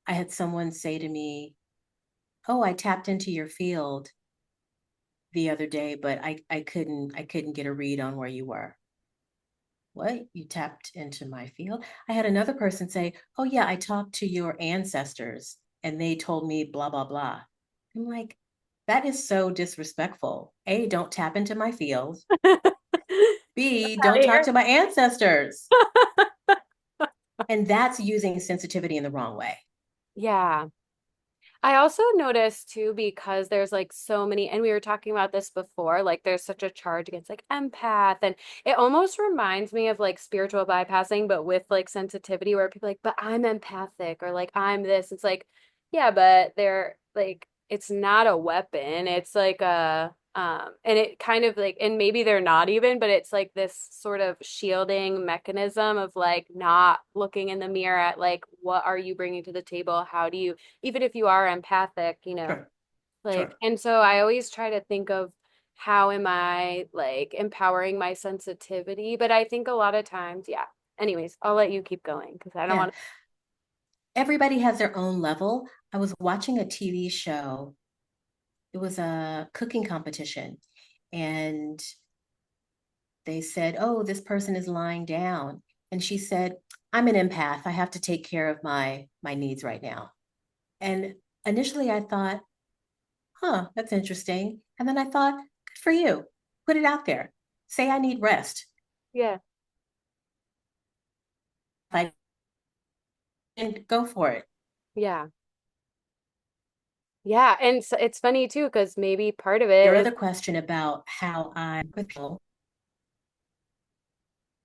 Speaker 2: I had someone say to me, "Oh, I tapped into your field the other day, but I couldn't get a read on where you were." What? You tapped into my field? I had another person say, "Oh, yeah, I talked to your ancestors and they told me blah, blah, blah." I'm like, that is so disrespectful. A, don't tap into my field. B,
Speaker 1: Out
Speaker 2: don't
Speaker 1: of
Speaker 2: talk
Speaker 1: here.
Speaker 2: to my ancestors. And that's using sensitivity in the wrong way.
Speaker 1: Yeah. I also noticed too, because there's like so many, and we were talking about this before, like there's such a charge against like empath, and it almost reminds me of like spiritual bypassing, but with like sensitivity, where people are like, but I'm empathic, or like I'm this. It's like, yeah, but they're like, it's not a weapon. It's like and it kind of like, and maybe they're not even, but it's like this sort of shielding mechanism of like not looking in the mirror at like, what are you bringing to the table? How do you, even if you are empathic,
Speaker 2: Sure,
Speaker 1: like,
Speaker 2: sure.
Speaker 1: and so I always try to think of how am I like empowering my sensitivity, but I think a lot of times, yeah. Anyways, I'll let you keep going because I don't
Speaker 2: Yeah.
Speaker 1: want
Speaker 2: Everybody has their own level. I was watching a TV show. It was a cooking competition. And they said, "Oh, this person is lying down." And she said, "I'm an empath. I have to take care of my needs right now." And initially I thought, "Huh, that's interesting." And then I thought, "Good for you. Put it out there. Say I need rest."
Speaker 1: to, yeah,
Speaker 2: Like, and go for it.
Speaker 1: yeah, yeah. And so it's funny too, because maybe part of
Speaker 2: Your
Speaker 1: it is,
Speaker 2: other question about how I with people.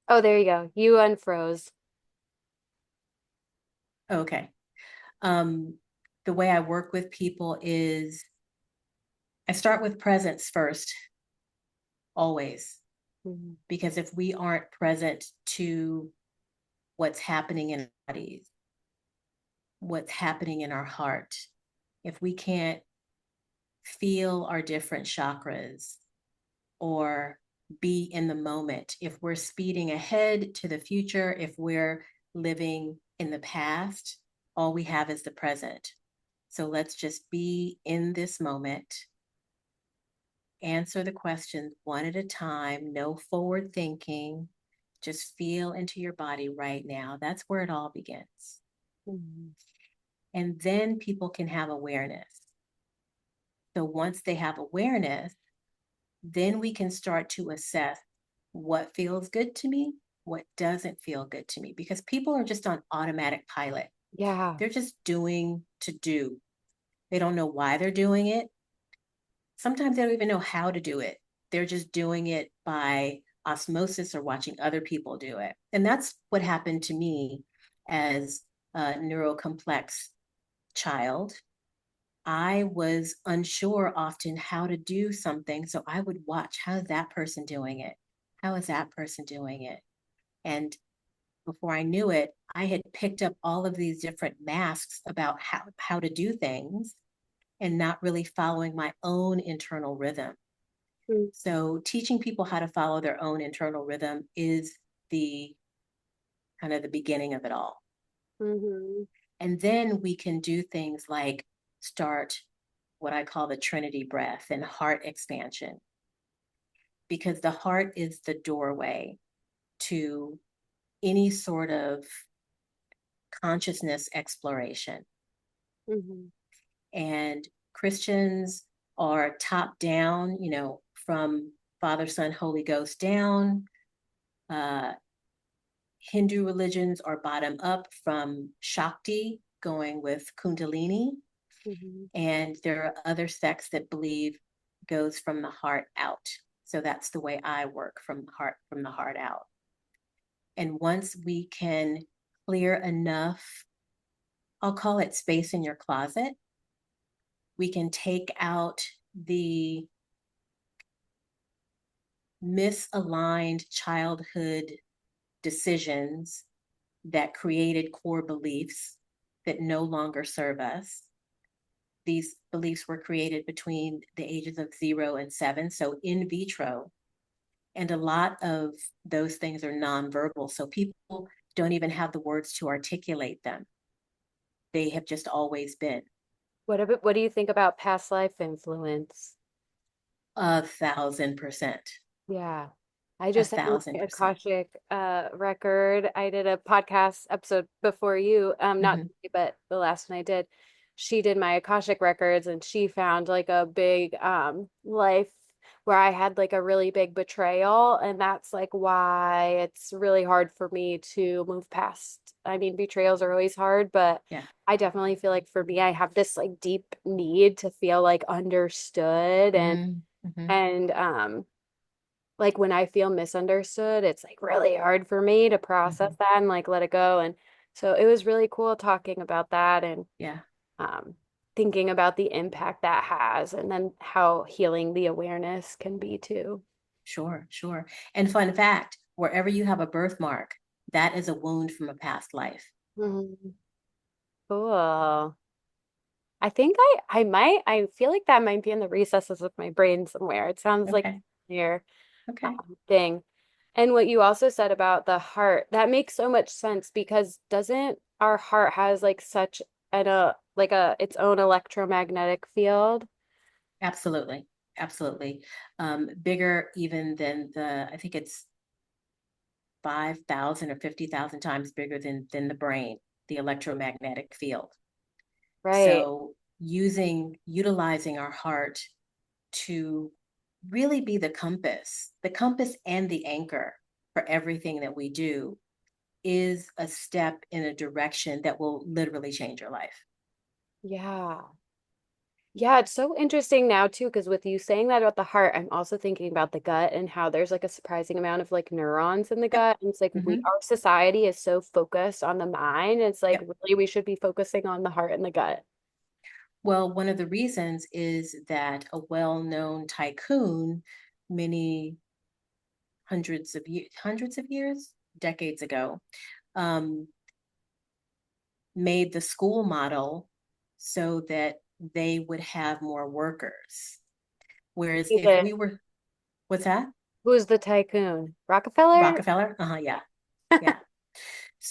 Speaker 1: oh, there you go. You unfroze.
Speaker 2: Okay. Um, the way I work with people is I start with presence first, always.
Speaker 1: Mhm.
Speaker 2: Because if we aren't present to what's happening in our bodies, what's happening in our heart, if we can't feel our different chakras or be in the moment, if we're speeding ahead to the future, if we're living in the past, all we have is the present. So let's just be in this moment, answer the questions one at a time, no forward thinking. Just feel into your body right now. That's where it all begins.
Speaker 1: Mhm.
Speaker 2: And then people can have awareness. So once they have awareness, then we can start to assess what feels good to me, what doesn't feel good to me, because people are just on automatic pilot.
Speaker 1: Yeah.
Speaker 2: They're just doing to do. They don't know why they're doing it. Sometimes they don't even know how to do it. They're just doing it by osmosis or watching other people do it. And that's what happened to me as a neurocomplex child. I was unsure often how to do something. So I would watch, how is that person doing it? How is that person doing it? And before I knew it, I had picked up all of these different masks about how to do things and not really following my own internal rhythm. So teaching people how to follow their own internal rhythm is the kind of the beginning of it all.
Speaker 1: Mm-hmm.
Speaker 2: And then we can do things like start what I call the Trinity breath and heart expansion, because the heart is the doorway to any sort of consciousness exploration.
Speaker 1: Mm-hmm.
Speaker 2: And Christians are top down, from Father, Son, Holy Ghost down. Uh, Hindu religions are bottom up from Shakti, going with Kundalini.
Speaker 1: Mm-hmm.
Speaker 2: And there are other sects that believe goes from the heart out. So that's the way I work, from the heart out. And once we can clear enough, I'll call it space in your closet, we can take out the misaligned childhood decisions that created core beliefs that no longer serve us. These beliefs were created between the ages of 0 and 7, so in vitro. And a lot of those things are nonverbal. So people don't even have the words to articulate them. They have just always been.
Speaker 1: What do you think about past life influence?
Speaker 2: 1,000%.
Speaker 1: Yeah. I
Speaker 2: A
Speaker 1: just had
Speaker 2: thousand
Speaker 1: my
Speaker 2: percent.
Speaker 1: Akashic record. I did a podcast episode before you, not
Speaker 2: Mm-hmm.
Speaker 1: today, but the last one I did. She did my Akashic records and she found like a big life where I had like a really big betrayal, and that's like why it's really hard for me to move past. I mean, betrayals are always hard, but
Speaker 2: Yeah.
Speaker 1: I definitely feel like for me I have this like deep need to feel like understood,
Speaker 2: Mm-hmm.
Speaker 1: and like when I feel misunderstood, it's like really hard for me to process
Speaker 2: Mm-hmm.
Speaker 1: that and like let it go. And so it was really cool talking about that and
Speaker 2: Yeah.
Speaker 1: um, thinking about the impact that has and then how healing the awareness can be too.
Speaker 2: Sure. Sure. And fun fact, wherever you have a birthmark, that is a wound from a past life.
Speaker 1: Mhm. Cool. I feel like that might be in the recesses of my brain somewhere. It sounds like
Speaker 2: Okay.
Speaker 1: near
Speaker 2: Okay.
Speaker 1: thing. And what you also said about the heart, that makes so much sense because doesn't our heart has like such a its own electromagnetic field?
Speaker 2: Absolutely. Absolutely. Bigger even than I think it's 5,000 or 50,000 times bigger than the brain, the electromagnetic field.
Speaker 1: Right.
Speaker 2: So utilizing our heart to really be the compass and the anchor for everything that we do is a step in a direction that will literally change your life.
Speaker 1: Yeah. Yeah, it's so interesting now too, because with you saying that about the heart, I'm also thinking about the gut and how there's like a surprising amount of like neurons in the
Speaker 2: Yep.
Speaker 1: gut. And it's like
Speaker 2: Mm-hmm.
Speaker 1: our society is so focused on the mind. It's like
Speaker 2: Yep.
Speaker 1: really we should be focusing on the heart and the gut.
Speaker 2: Well, one of the reasons is that a well-known tycoon many hundreds of years, decades ago, um, made the school model so that they would have more workers. Whereas if
Speaker 1: The
Speaker 2: we were, what's that?
Speaker 1: Who's the tycoon? Rockefeller?
Speaker 2: Rockefeller? Uh-huh, yeah, yeah.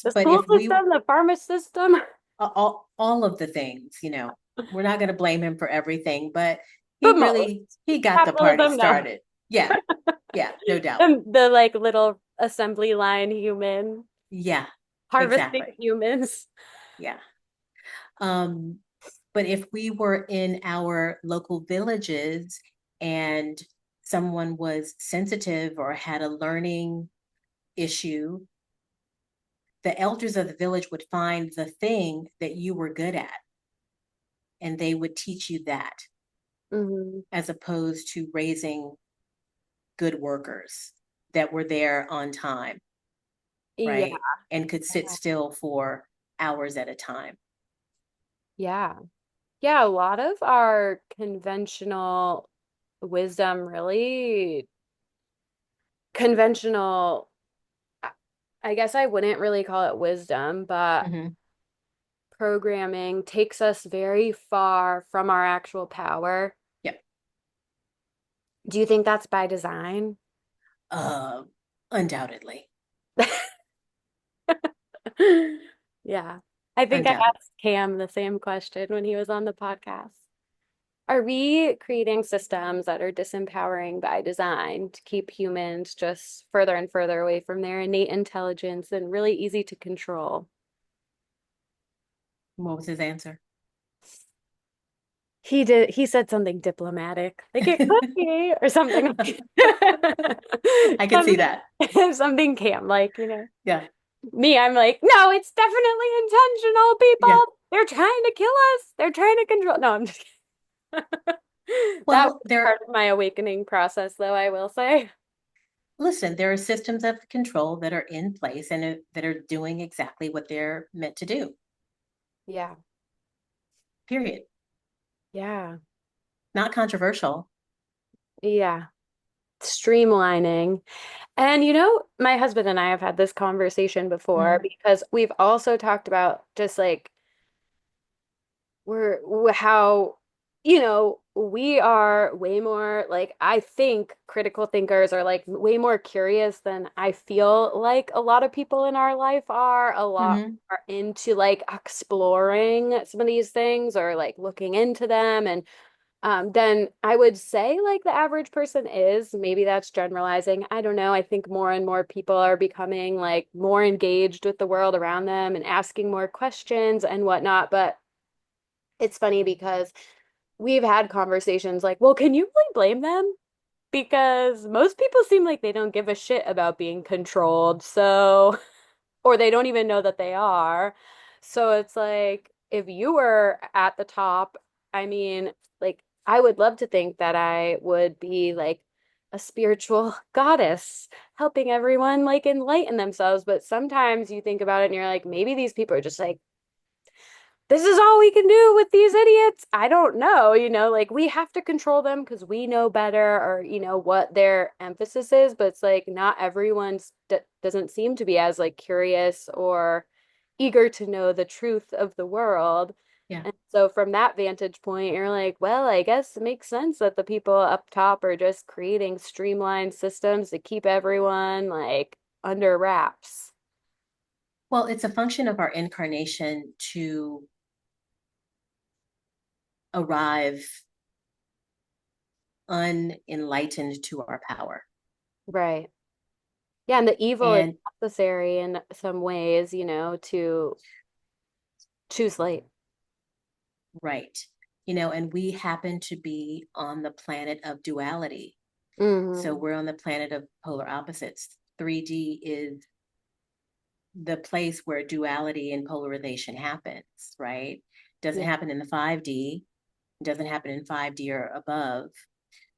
Speaker 1: The
Speaker 2: But
Speaker 1: school
Speaker 2: if we,
Speaker 1: system, the pharma system?
Speaker 2: all of the things, we're not going to blame him for everything, but
Speaker 1: But most
Speaker 2: he got the party
Speaker 1: capitalism, no.
Speaker 2: started. Yeah, yeah, no doubt.
Speaker 1: The like little assembly line human
Speaker 2: Yeah,
Speaker 1: harvesting
Speaker 2: exactly.
Speaker 1: humans.
Speaker 2: Yeah. But if we were in our local villages and someone was sensitive or had a learning issue, the elders of the village would find the thing that you were good at and they would teach you that,
Speaker 1: Hmm.
Speaker 2: as opposed to raising good workers that were there on time,
Speaker 1: Yeah.
Speaker 2: right? And could sit still for hours at a time.
Speaker 1: Yeah. Yeah, a lot of our conventional wisdom, really conventional, I I guess I wouldn't really call it wisdom, but
Speaker 2: Mm-hmm.
Speaker 1: programming takes us very far from our actual power.
Speaker 2: Yep.
Speaker 1: Do you think that's by design?
Speaker 2: Uh, Undoubtedly.
Speaker 1: Yeah. I think I
Speaker 2: Undoubtedly.
Speaker 1: asked Cam the same question when he was on the podcast. Are we creating systems that are disempowering by design to keep humans just further and further away from their innate intelligence and really easy to control?
Speaker 2: What was his answer?
Speaker 1: He said something diplomatic, like it could be, or something.
Speaker 2: I can see
Speaker 1: Something,
Speaker 2: that.
Speaker 1: something Cam, like,
Speaker 2: Yeah.
Speaker 1: me, I'm like, no, it's definitely intentional,
Speaker 2: Yeah.
Speaker 1: people. They're trying to kill us. They're trying to control. No, I'm just kidding. That
Speaker 2: Well,
Speaker 1: was
Speaker 2: there,
Speaker 1: part of my awakening process, though, I will say.
Speaker 2: listen, there are systems of control that are in place and that are doing exactly what they're meant to do,
Speaker 1: Yeah.
Speaker 2: period.
Speaker 1: Yeah.
Speaker 2: Not controversial.
Speaker 1: Yeah. Streamlining. And my husband and I have had this conversation before
Speaker 2: Mm-hmm.
Speaker 1: because we've also talked about just like how we are way more like I think critical thinkers are like way more curious than I feel like a lot of people in our life are. A lot
Speaker 2: Mm-hmm.
Speaker 1: are into like exploring some of these things or like looking into them and then I would say like the average person is, maybe that's generalizing. I don't know. I think more and more people are becoming like more engaged with the world around them and asking more questions and whatnot. But it's funny because we've had conversations like, well, can you really blame them? Because most people seem like they don't give a shit about being controlled. So or they don't even know that they are. So it's like if you were at the top, I mean, like I would love to think that I would be like a spiritual goddess helping everyone like enlighten themselves, but sometimes you think about it and you're like maybe these people are just like this is all we can do with these idiots. I don't know, like we have to control them because we know better or, what their emphasis is, but it's like not everyone's doesn't seem to be as like curious or eager to know the truth of the world.
Speaker 2: Yeah.
Speaker 1: And so from that vantage point, you're like, well, I guess it makes sense that the people up top are just creating streamlined systems to keep everyone like under wraps.
Speaker 2: Well, it's a function of our incarnation to arrive unenlightened to our power.
Speaker 1: Right. Yeah, and the evil is
Speaker 2: And
Speaker 1: necessary in some ways, to choose light.
Speaker 2: right, and we happen to be on the planet of duality. So
Speaker 1: Hmm.
Speaker 2: we're on the planet of polar opposites. 3D is the place where duality and polarization happens, right? Doesn't
Speaker 1: Yeah.
Speaker 2: happen in the 5D, doesn't happen in 5D or above.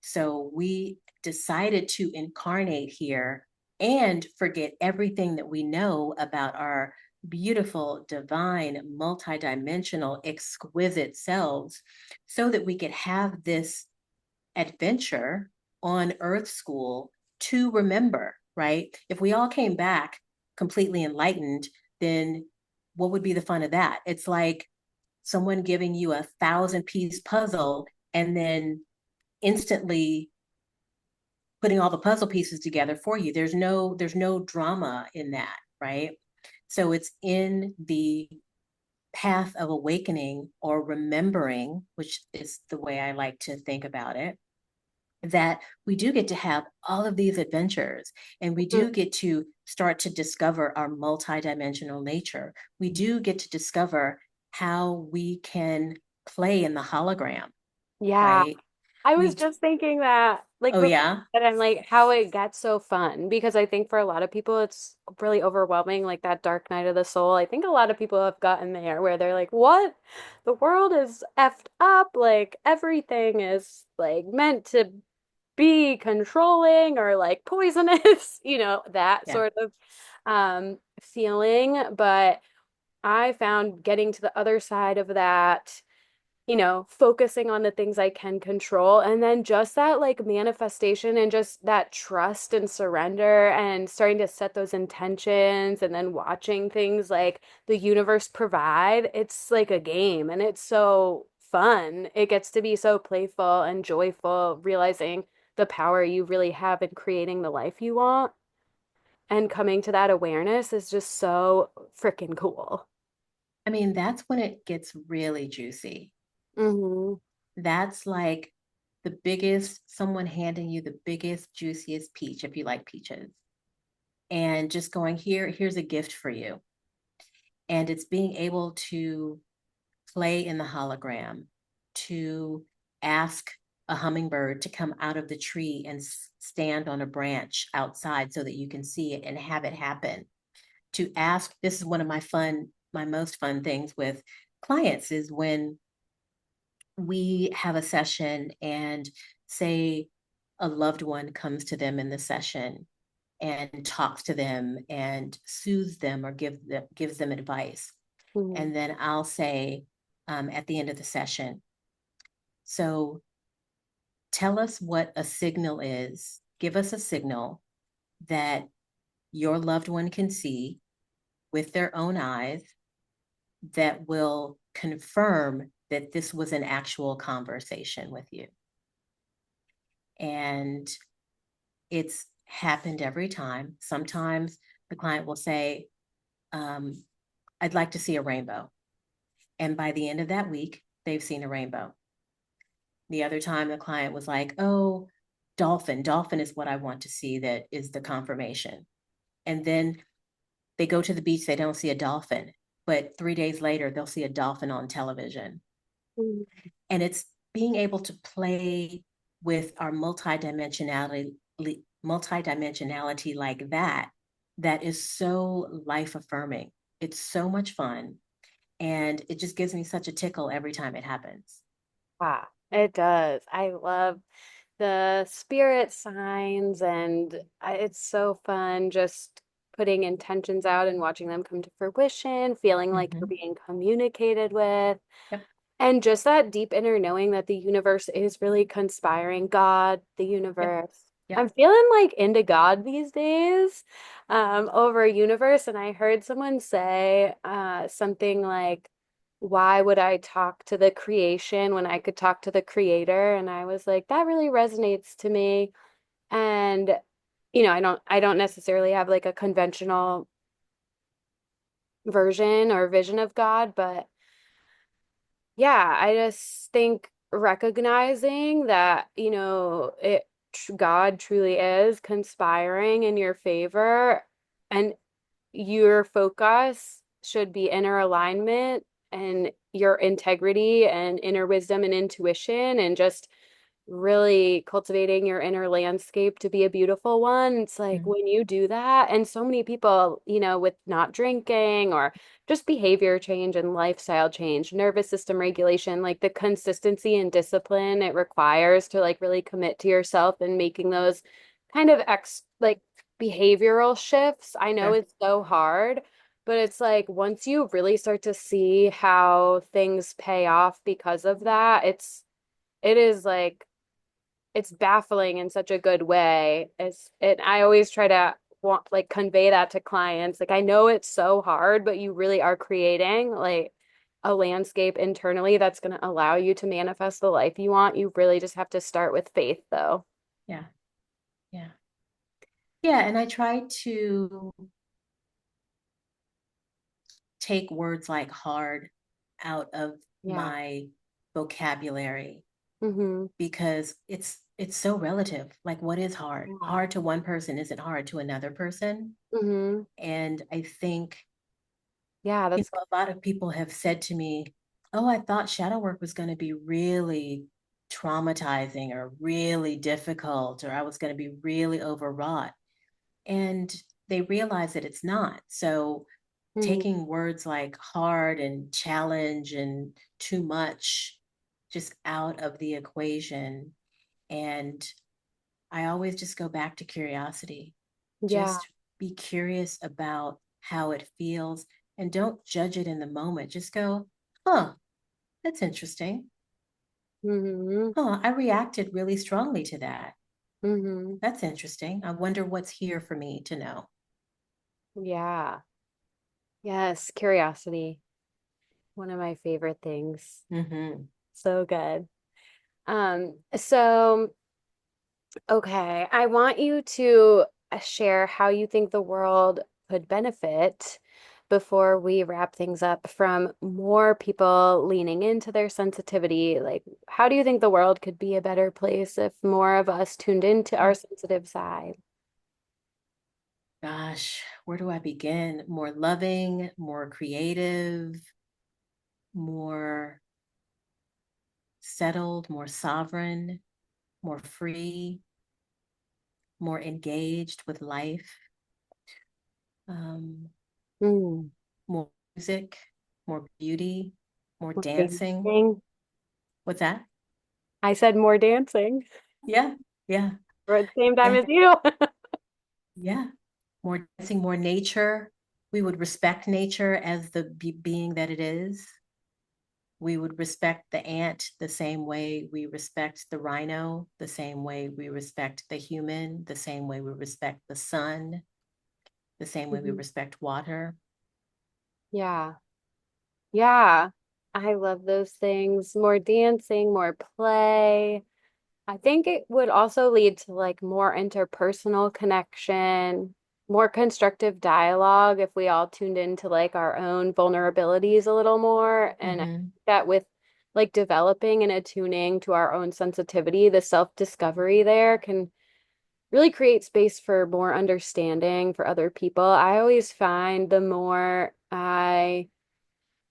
Speaker 2: So we decided to incarnate here and forget everything that we know about our beautiful, divine, multidimensional, exquisite selves so that we could have this adventure on Earth School to remember, right? If we all came back completely enlightened, then what would be the fun of that? It's like someone giving you a 1,000-piece puzzle and then instantly putting all the puzzle pieces together for you. There's no drama in that, right? So it's in the path of awakening or remembering, which is the way I like to think about it, that we do get to have all of these adventures and we do get to start to discover our multidimensional nature. We do get to discover how we can play in the hologram,
Speaker 1: Yeah.
Speaker 2: right?
Speaker 1: I was
Speaker 2: We,
Speaker 1: just thinking that, like,
Speaker 2: oh
Speaker 1: before
Speaker 2: yeah,
Speaker 1: that, I'm like, how it gets so fun because I think for a lot of people, it's really overwhelming, like that dark night of the soul. I think a lot of people have gotten there where they're like, what? The world is effed up. Like, everything is like meant to be controlling or like poisonous, that
Speaker 2: yeah.
Speaker 1: sort of feeling. But I found getting to the other side of that, focusing on the things I can control. And then just that like manifestation and just that trust and surrender and starting to set those intentions and then watching things like the universe provide. It's like a game and it's so fun. It gets to be so playful and joyful, realizing the power you really have in creating the life you want. And coming to that awareness is just so freaking cool.
Speaker 2: I mean, that's when it gets really juicy.
Speaker 1: Hmm.
Speaker 2: That's like the biggest, someone handing you the biggest, juiciest peach, if you like peaches, and just going, here's a gift for you. And it's being able to play in the hologram, to ask a hummingbird to come out of the tree and stand on a branch outside so that you can see it and have it happen. To ask, this is one of my most fun things with clients is when we have a session and say a loved one comes to them in the session and talks to them and soothes them or gives them advice.
Speaker 1: Hmm.
Speaker 2: And then I'll say at the end of the session, so tell us what a signal is. Give us a signal that your loved one can see with their own eyes that will confirm that this was an actual conversation with you. And it's happened every time. Sometimes the client will say, um, I'd like to see a rainbow. And by the end of that week, they've seen a rainbow. The other time, the client was like, oh, dolphin. Dolphin is what I want to see, that is the confirmation. And then they go to the beach, they don't see a dolphin. But 3 days later, they'll see a dolphin on television. And it's being able to play with our multidimensionality like that, that is so life affirming. It's so much fun. And it just gives me such a tickle every time it happens.
Speaker 1: Wow, it does. I love the spirit signs, and it's so fun just putting intentions out and watching them come to fruition, feeling like you're
Speaker 2: Mm-hmm.
Speaker 1: being communicated with.
Speaker 2: Yep.
Speaker 1: And just that deep inner knowing that the universe is really conspiring, God, the
Speaker 2: Yep.
Speaker 1: universe.
Speaker 2: Yep.
Speaker 1: I'm feeling like into God these days, over universe. And I heard someone say something like, why would I talk to the creation when I could talk to the creator? And I was like, that really resonates to me. And, I don't necessarily have like a conventional version or vision of God, but yeah, I just think recognizing that, God truly is conspiring in your favor and your focus should be inner alignment and your integrity and inner wisdom and intuition and just really cultivating your inner landscape to be a beautiful one. It's like
Speaker 2: Mm-hmm.
Speaker 1: when you do that, and so many people, with not drinking or just behavior change and lifestyle change, nervous system regulation, like the consistency and discipline it requires to like really commit to yourself and making those kind of like behavioral shifts. I know
Speaker 2: Sure.
Speaker 1: it's so hard. But it's like once you really start to see how things pay off because of that, it is like it's baffling in such a good way. I always try to want like convey that to clients. Like I know it's so hard, but you really are creating like a landscape internally that's going to allow you to manifest the life you want. You really just have to start with faith though.
Speaker 2: Yeah. Yeah. Yeah. And I try to take words like hard out of
Speaker 1: Yeah.
Speaker 2: my vocabulary
Speaker 1: Mm-hmm.
Speaker 2: because it's so relative. Like what is hard?
Speaker 1: Yeah.
Speaker 2: Hard to one person isn't hard to another person.
Speaker 1: Mm-hmm.
Speaker 2: And I think
Speaker 1: Yeah,
Speaker 2: You
Speaker 1: that's
Speaker 2: know, a lot of people have said to me, "Oh, I thought shadow work was going to be really traumatizing or really difficult, or I was going to be really overwrought." And they realize that it's not. So
Speaker 1: mm,
Speaker 2: taking words like hard and challenge and too much just out of the equation. And I always just go back to curiosity.
Speaker 1: yeah.
Speaker 2: Just be curious about how it feels and don't judge it in the moment. Just go, huh, that's interesting.
Speaker 1: Hmm.
Speaker 2: Huh, I reacted really strongly to that.
Speaker 1: Hmm.
Speaker 2: That's interesting. I wonder what's here for me to know.
Speaker 1: Yeah. Yes, curiosity. One of my favorite things.
Speaker 2: Mm-hmm.
Speaker 1: So good. So okay, I want you to share how you think the world could benefit before we wrap things up from more people leaning into their sensitivity. Like, how do you think the world could be a better place if more of us tuned into our sensitive side?
Speaker 2: Gosh, where do I begin? More loving, more creative, more settled, more sovereign, more free, more engaged with life, um,
Speaker 1: Mm,
Speaker 2: more music, more beauty, more
Speaker 1: more
Speaker 2: dancing.
Speaker 1: dancing.
Speaker 2: What's that?
Speaker 1: I said more dancing
Speaker 2: Yeah, yeah,
Speaker 1: or at the same time
Speaker 2: yeah,
Speaker 1: as you.
Speaker 2: yeah. More dancing, more nature. We would respect nature as the being that it is. We would respect the ant the same way we respect the rhino, the same way we respect the human, the same way we respect the sun, the same way we
Speaker 1: Mhm.
Speaker 2: respect water.
Speaker 1: Yeah. Yeah. I love those things. More dancing, more play. I think it would also lead to like more interpersonal connection, more constructive dialogue if we all tuned into like our own vulnerabilities a little more. And I think
Speaker 2: Mm-hmm.
Speaker 1: that with like developing and attuning to our own sensitivity, the self-discovery there can really create space for more understanding for other people. I always find the more I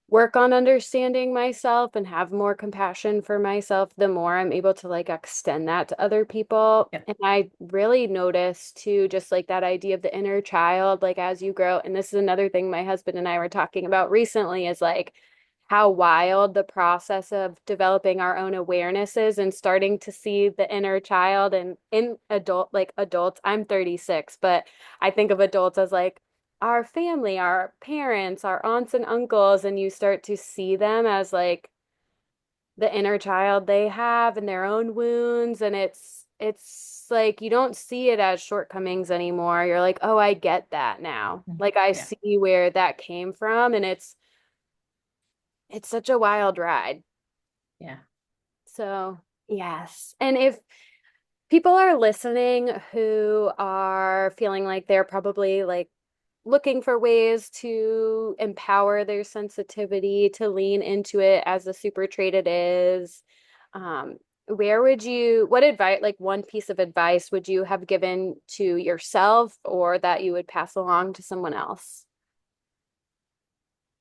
Speaker 1: work on understanding myself and have more compassion for myself, the more I'm able to like extend that to other people.
Speaker 2: Yep.
Speaker 1: And I really notice too, just like that idea of the inner child, like as you grow. And this is another thing my husband and I were talking about recently is like how wild the process of developing our own awarenesses and starting to see the inner child and in adults. I'm 36, but I think of adults as like our family, our parents, our aunts and uncles, and you start to see them as like the inner child they have and their own wounds. And it's like you don't see it as shortcomings anymore. You're like, oh, I get that now.
Speaker 2: Mm-hmm.
Speaker 1: Like I
Speaker 2: Yeah.
Speaker 1: see where that came from, and it's such a wild ride.
Speaker 2: Yeah.
Speaker 1: So, yes. And if people are listening who are feeling like they're probably like looking for ways to empower their sensitivity, to lean into it as the super trait it is. Where would you, what advice, like one piece of advice would you have given to yourself or that you would pass along to someone else?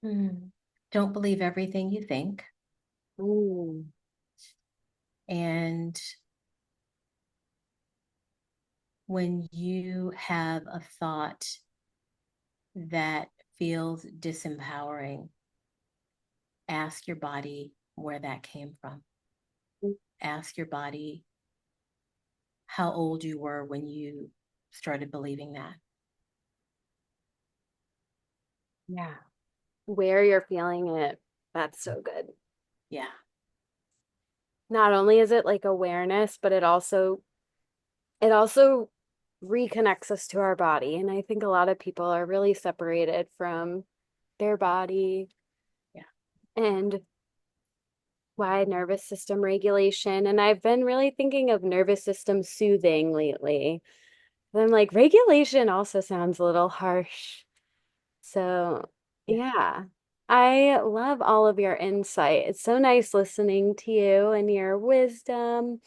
Speaker 2: Mm. Don't believe everything you think.
Speaker 1: Ooh,
Speaker 2: And when you have a thought that feels disempowering, ask your body where that came from. Ask your body how old you were when you started believing that.
Speaker 1: yeah. Where you're feeling it. That's so good.
Speaker 2: Yeah.
Speaker 1: Not only is it like awareness, but it also reconnects us to our body. And I think a lot of people are really separated from their body
Speaker 2: Yeah.
Speaker 1: and why nervous system regulation. And I've been really thinking of nervous system soothing lately. And I'm like, regulation also sounds a little harsh. So,
Speaker 2: Yeah.
Speaker 1: yeah, I love all of your insight. It's so nice listening to you and your wisdom.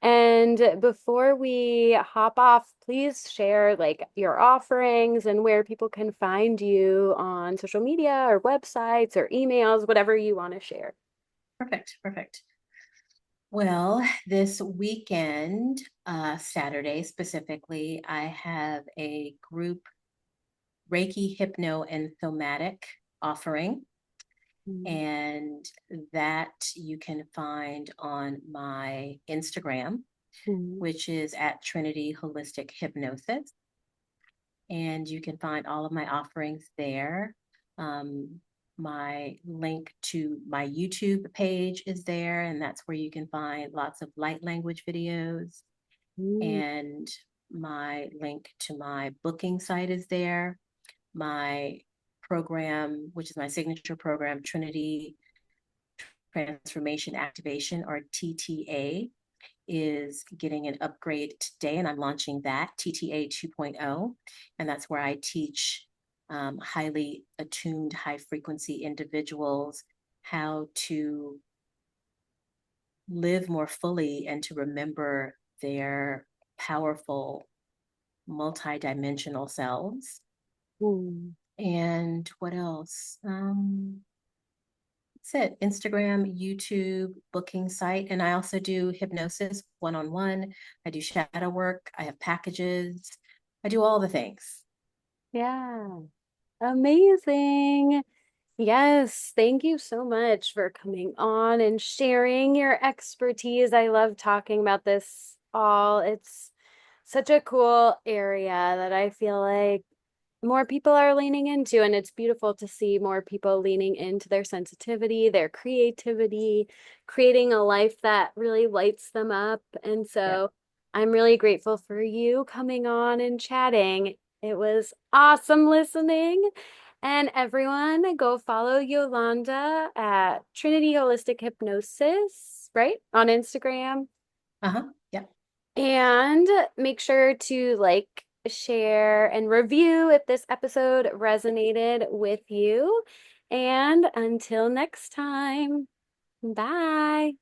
Speaker 1: And before we hop off, please share like your offerings and where people can find you on social media or websites or emails, whatever you want to share.
Speaker 2: Perfect, perfect. Well, this weekend, Saturday specifically, I have a group Reiki, Hypno, and Somatic offering.
Speaker 1: Mm,
Speaker 2: And that you can find on my Instagram,
Speaker 1: mm,
Speaker 2: which is at Trinity Holistic Hypnosis. And you can find all of my offerings there. Um, my link to my YouTube page is there, and that's where you can find lots of light language videos.
Speaker 1: mm,
Speaker 2: And my link to my booking site is there. My program, which is my signature program, Trinity Transformation Activation, or TTA, is getting an upgrade today, and I'm launching that, TTA 2.0. And that's where I teach highly attuned, high frequency individuals how to live more fully and to remember their powerful, multidimensional selves.
Speaker 1: mm.
Speaker 2: And what else? That's it. Instagram, YouTube, booking site. And I also do hypnosis one on one. I do shadow work. I have packages. I do all the things.
Speaker 1: Yeah, amazing. Yes, thank you so much for coming on and sharing your expertise. I love talking about this all. It's such a cool area that I feel like more people are leaning into, and it's beautiful to see more people leaning into their sensitivity, their creativity, creating a life that really lights them up. And
Speaker 2: Yeah.
Speaker 1: so I'm really grateful for you coming on and chatting. It was awesome listening. And everyone, go follow Yolanda at Trinity Holistic Hypnosis, right? On Instagram.
Speaker 2: Uh-huh. Yeah.
Speaker 1: And make sure to like, share, and review if this episode resonated with you. And until next time, bye.